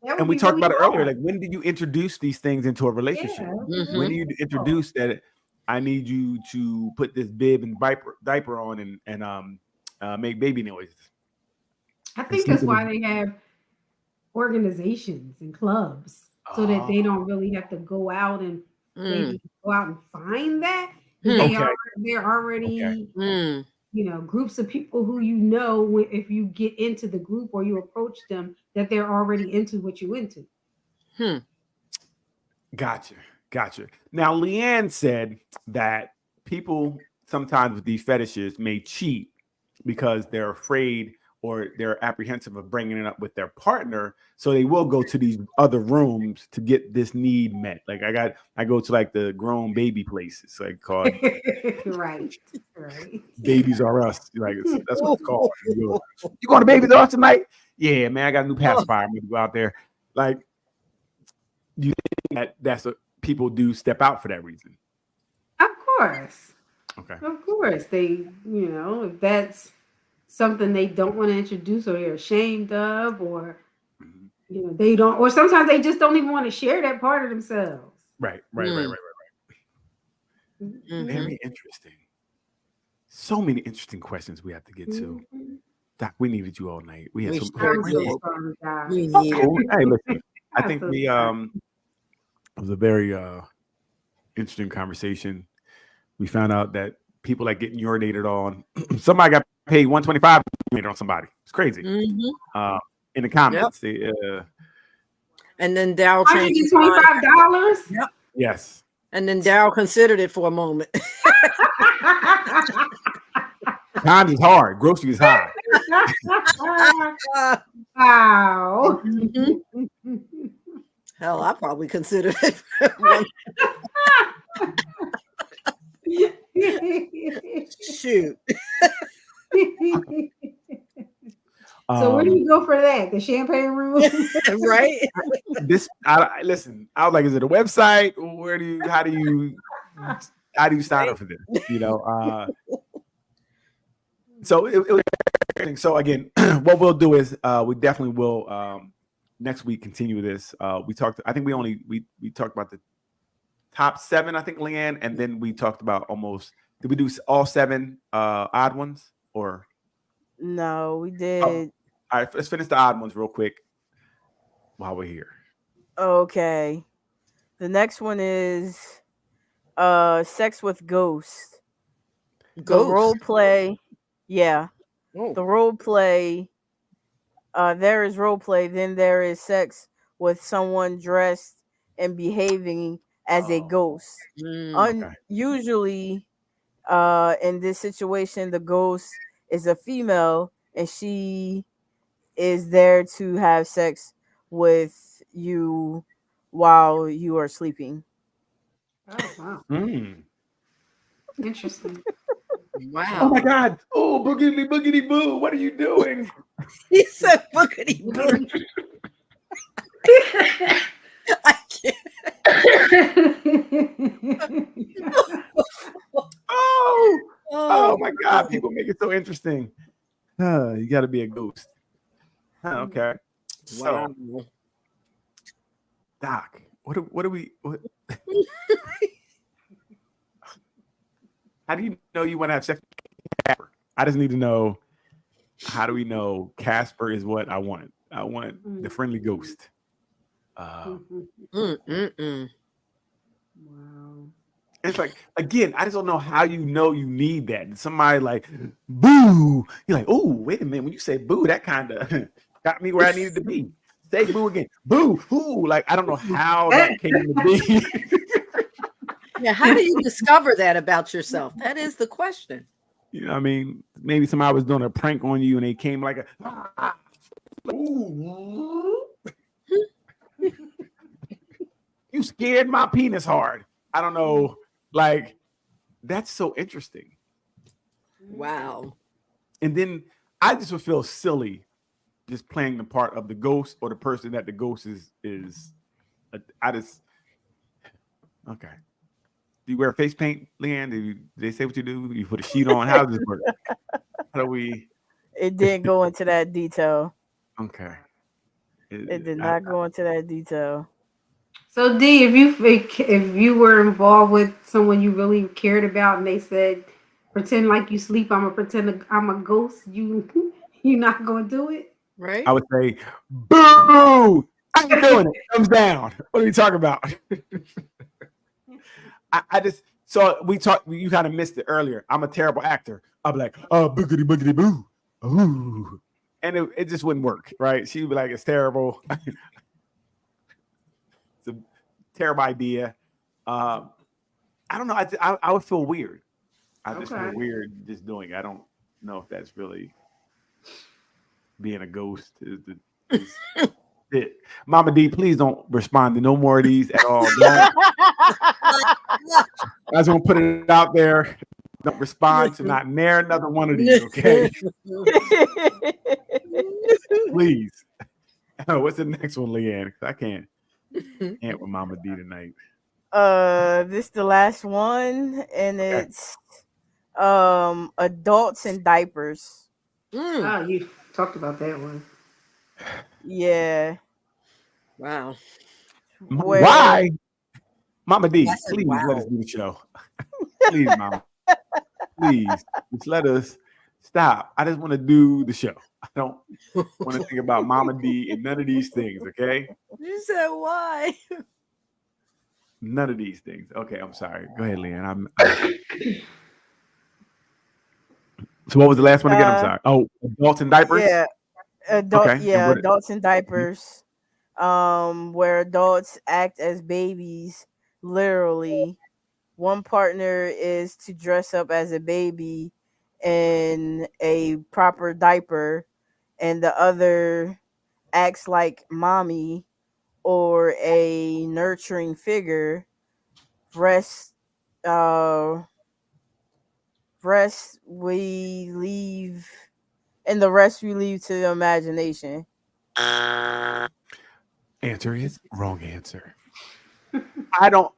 And we talked about it earlier. Like, when do you introduce these things into a relationship? Yeah, When do you introduce that? I need you to put this bib and diaper on and make baby noises. I think that's why they have organizations and clubs, so that they don't really have to go out and maybe go out and find that. They're already groups of people who if you get into the group or you approach them, that they're already into what you into. Gotcha. Now, Leanne said that people sometimes with these fetishes may cheat because they're afraid or they're apprehensive of bringing it up with their partner, so they will go to these other rooms to get this need met. Like, I go to like the grown baby places, like called right. Babies R Us. Like, that's what it's called. You going to Babies R Us tonight? Yeah, man, I got a new pacifier. I'm gonna go out there. Like, do you think that's what people do step out for that reason? Of course. Okay. Of course. They, if that's something they don't want to introduce or they're ashamed of, or they don't, or sometimes they just don't even want to share that part of themselves. Right. Very interesting. So many interesting questions we have to get to. Doc, we needed you all night. We had some. Hey, listen. I think it was a very interesting conversation. We found out that people like getting urinated on. Somebody got paid $125 on somebody. It's crazy. In the comments, and then Dow changed $125. Yep. Yes. And then Dow considered it for a moment. Times is hard. Grocery is high. Wow. Hell, I probably considered it. Shoot. So where do you go for that? The champagne room, right? Listen. I was like, is it a website? How do you sign up for this? So it was interesting. So again, what we'll do is we definitely will next week continue this. We talked. I think we talked about the top 7. I think, Leanne, and then we talked about almost. Did we do all 7 odd ones or? No, we did. Oh, all right, let's finish the odd ones real quick while we're here. Okay. The next one is sex with ghosts. The role play. Yeah. The role play. There is role play, then there is sex with someone dressed and behaving as a ghost. Usually in this situation, the ghost is a female and she is there to have sex with you while you are sleeping. Oh, wow. Interesting. Wow. Oh my God. Oh, boogity boogity boo. What are you doing? He said boogity boo. I can't. Oh my God. People make it so interesting. You got to be a ghost. Okay. So, Wow. Doc, what do we, how do you know you want to have sex with Casper? I just need to know, how do we know Casper is what I want? I want the friendly ghost. Wow. It's like, again, I just don't know how you know you need that. Somebody like, boo. You're like, oh, wait a minute. When you say boo, that kind of got me where I needed to be. Say boo again. Boo. Ooh. Like, I don't know how that came to be. Yeah, how do you discover that about yourself? That is the question. You know what I mean? Maybe somebody was doing a prank on you and they came like a, ooh. You scared my penis hard. I don't know. Like, that's so interesting. Wow. And then I just would feel silly just playing the part of the ghost or the person that the ghost is. I just, okay. Do you wear face paint, Leanne? Do they say what you do? You put a sheet on? How does this work? How do we? It didn't go into that detail. Okay. It did not go into that detail. So D, if you were involved with someone you really cared about, and they said, "Pretend like you sleep," I'm gonna pretend I'm a ghost. You not gonna do it, Right? I would say, boo! I ain't doing it. Thumbs down. What are we talking about? I just, so we talked. You kind of missed it earlier. I'm a terrible actor. I'll be like, oh, boogity boogity boo, ooh, and it just wouldn't work, right? She'd be like, it's terrible. It's a terrible idea. I don't know. I would feel weird. I just feel weird just doing it. I don't know if that's really being a ghost. Is it. Mama D, please don't respond to no more of these at all. Don't. I just want to put it out there. Don't respond to not near another one of these, okay? Please. What's the next one, Leanne? I can't with Mama D tonight. This the last one, and Okay. it's adults in diapers. Oh, you talked about that one. Yeah. Wow. Where Why? Mama D, I said, please let us wow. do the show. Please, Mama. Please. Just let us stop. I just want to do the show. I don't want to think about Mama D and none of these things, okay? You said why? None of these things. Okay, I'm sorry. Go ahead, Leanne. So what was the last one again? I'm sorry. Oh, adults in diapers? yeah, Okay. And what adults in diapers. Where adults act as babies, literally. One partner is to dress up as a baby in a proper diaper, and the other acts like mommy or a nurturing figure. Rest, uh, rest we leave, and the rest we leave to the imagination. answer is wrong answer. I don't,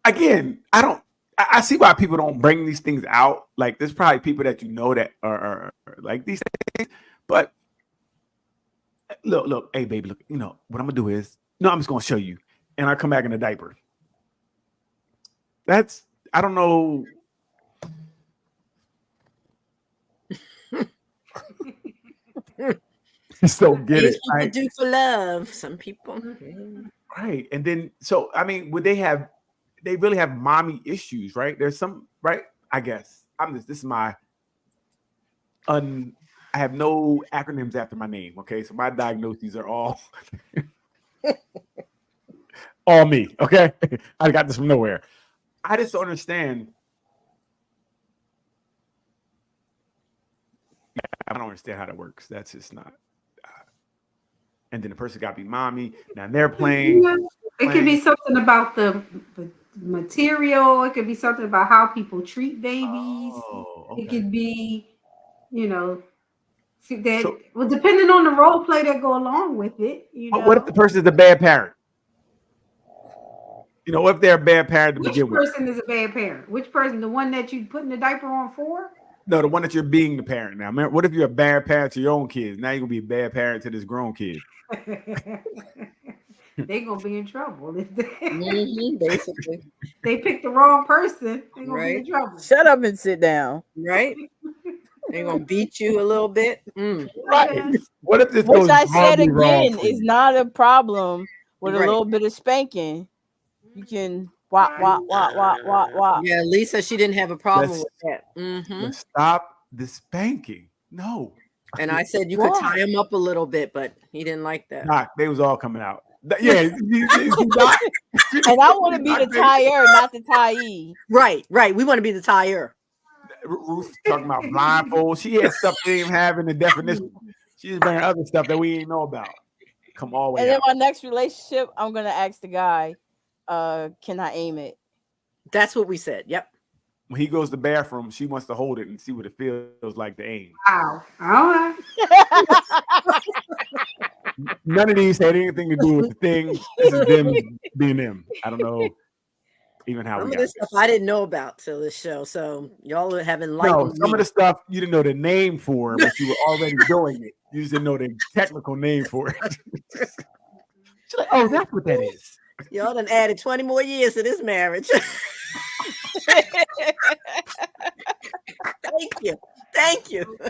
again, I don't, I see why people don't bring these things out. Like, there's probably people that you know that are like these things, but look, hey, baby, look, you know, what I'm gonna do is, no, I'm just gonna show you. And I come back in a diaper. That's, I don't know. Just don't get Things it. people Right? do for love. Some people. Right. And then, so, I mean, would they really have mommy issues, right? There's some, right? I guess. This is my, I have no acronyms after my name. Okay. So my diagnoses are all, all me. Okay. I got this from nowhere. I just don't understand. I don't understand how that works. That's just not. And then the person got to be mommy. Now they're playing. Yeah. It could be something about the material. It could be something about how people treat babies. Oh, It okay. could be, you know, See that, well, depending on the role play that go along with it, What if the person is a bad parent? What if they're a bad parent to begin with? Which person is a bad parent? Which person? The one that you putting the diaper on for? No, the one that you're being the parent now. Man, what if you're a bad parent to your own kids? Now you're gonna be a bad parent to this grown kid. They're gonna be in trouble if basically they pick the wrong person. They're gonna be in trouble. Shut up and sit down. Right? They're gonna beat you a little bit. Right. What if this Which goes I said wrong again is not a problem with a little bit of spanking. You can wah. Yeah, Lisa, she didn't have a problem with that. Stop the spanking. No. And I said you could tie him up a little bit, but he didn't like that. Nah, they was all coming out. Yeah. And I want to be the tire, not the tie. Right. We want to be the tire. Ruth talking about blindfold. She had stuff they didn't have in the definition. She's wearing other stuff that we didn't know about. Come all the way. And then my next relationship, I'm gonna ask the guy, can I aim it? That's what we said. Yep. When he goes to the bathroom, she wants to hold it and see what it feels like to aim. Wow. All right. None of these had anything to do with the thing. This is them being them. I don't know even how some we of this stuff I didn't know about till this show. So y'all have enlightened me. Some of the stuff you didn't know the name for, but you were already doing it. You just didn't know the technical name for it. She's like, oh, that's what that is. Y'all done added 20 more years to this marriage. Thank you.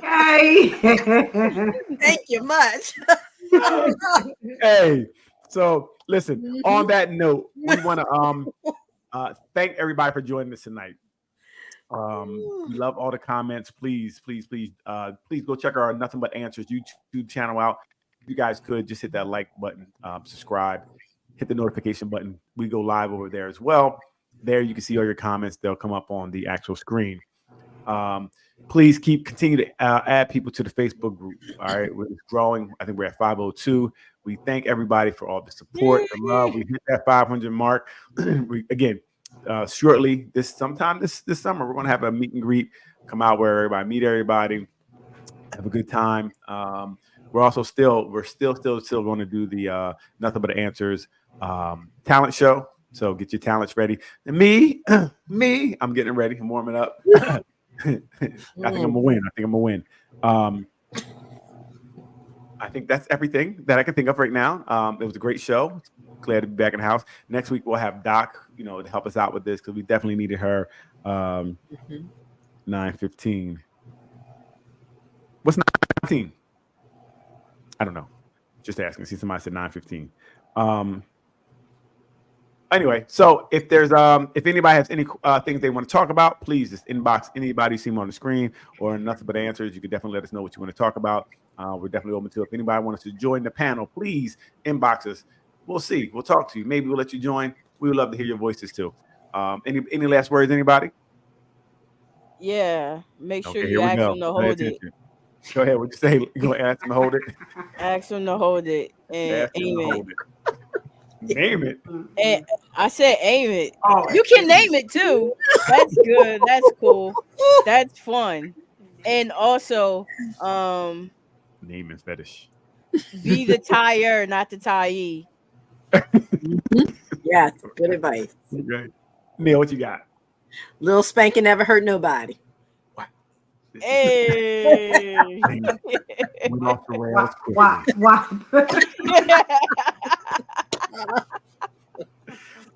Hey. Thank you much. Hey, so listen, on that note, we want to thank everybody for joining us tonight. We love all the comments. Please go check our Nothing But Answers YouTube channel out. If you guys could just hit that like button, subscribe, hit the notification button. We go live over there as well. There you can see all your comments. They'll come up on the actual screen. Please continue to add people to the Facebook group. All right, it's growing. I think we're at 502. We thank everybody for all the support, the love. We hit that 500 mark. Shortly this summer, we're gonna have a meet and greet. Come out where everybody meet everybody, have a good time. We're still going to do the Nothing But Answers talent show. So get your talents ready. And me, I'm getting ready. I'm warming up. I think I'm gonna win. I think that's everything that I can think of right now. It was a great show. Glad to be back in the house. Next week we'll have Doc, to help us out with this because we definitely needed her. 9:15. What's 9:15? I don't know. Just asking. See, somebody said 9:15. Anyway, so if anybody has any things they want to talk about, please just inbox anybody you see them on the screen or Nothing But Answers. You can definitely let us know what you want to talk about. We're definitely open to it. If anybody wants to join the panel, please inbox us. We'll see. We'll talk to you. Maybe we'll let you join. We would love to hear your voices too. Any last words, anybody? Yeah. Make sure you ask them to hold it. Go ahead. What you say? You gonna ask them to hold it? Ask them to hold it and aim it. Name it. And I said aim it. Oh, you can name it too. That's good. That's cool. That's fun. And also, name and fetish. Be the tire, not the tie. Yeah, good advice. Okay. Neil, what you got? Little spanking never hurt nobody. What? Hey. Went off the rails. Wow.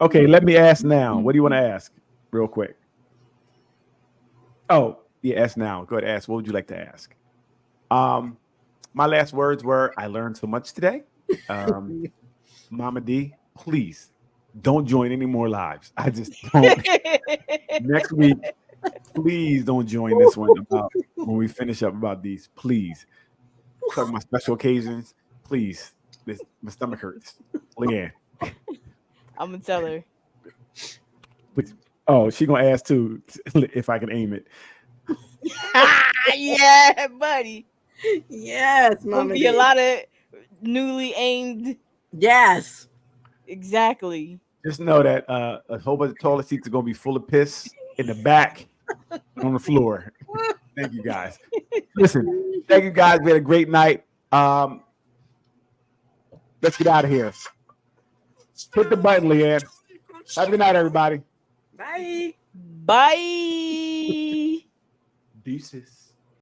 Okay, let me ask now. What do you want to ask? Real quick. Oh, yeah, ask now. Go ahead, ask. What would you like to ask? My last words were, I learned so much today. Mama D, please don't join any more lives. I just don't. Next week, please don't join this one about when we finish up about these. Please. Talk about special occasions. Please. My stomach hurts. Leanne. I'm going to tell her. Oh, she going to ask too if I can aim it. Yeah, buddy. Yes, Mama. Be a lot of newly aimed. Yes. Exactly. Just know that a whole bunch of toilet seats are going to be full of piss in the back. on the floor. Thank you guys. Listen, thank you guys. We had a great night. Let's get out of here. Hit the button, Leanne. Have a good night, everybody. Bye. Bye. Deuces.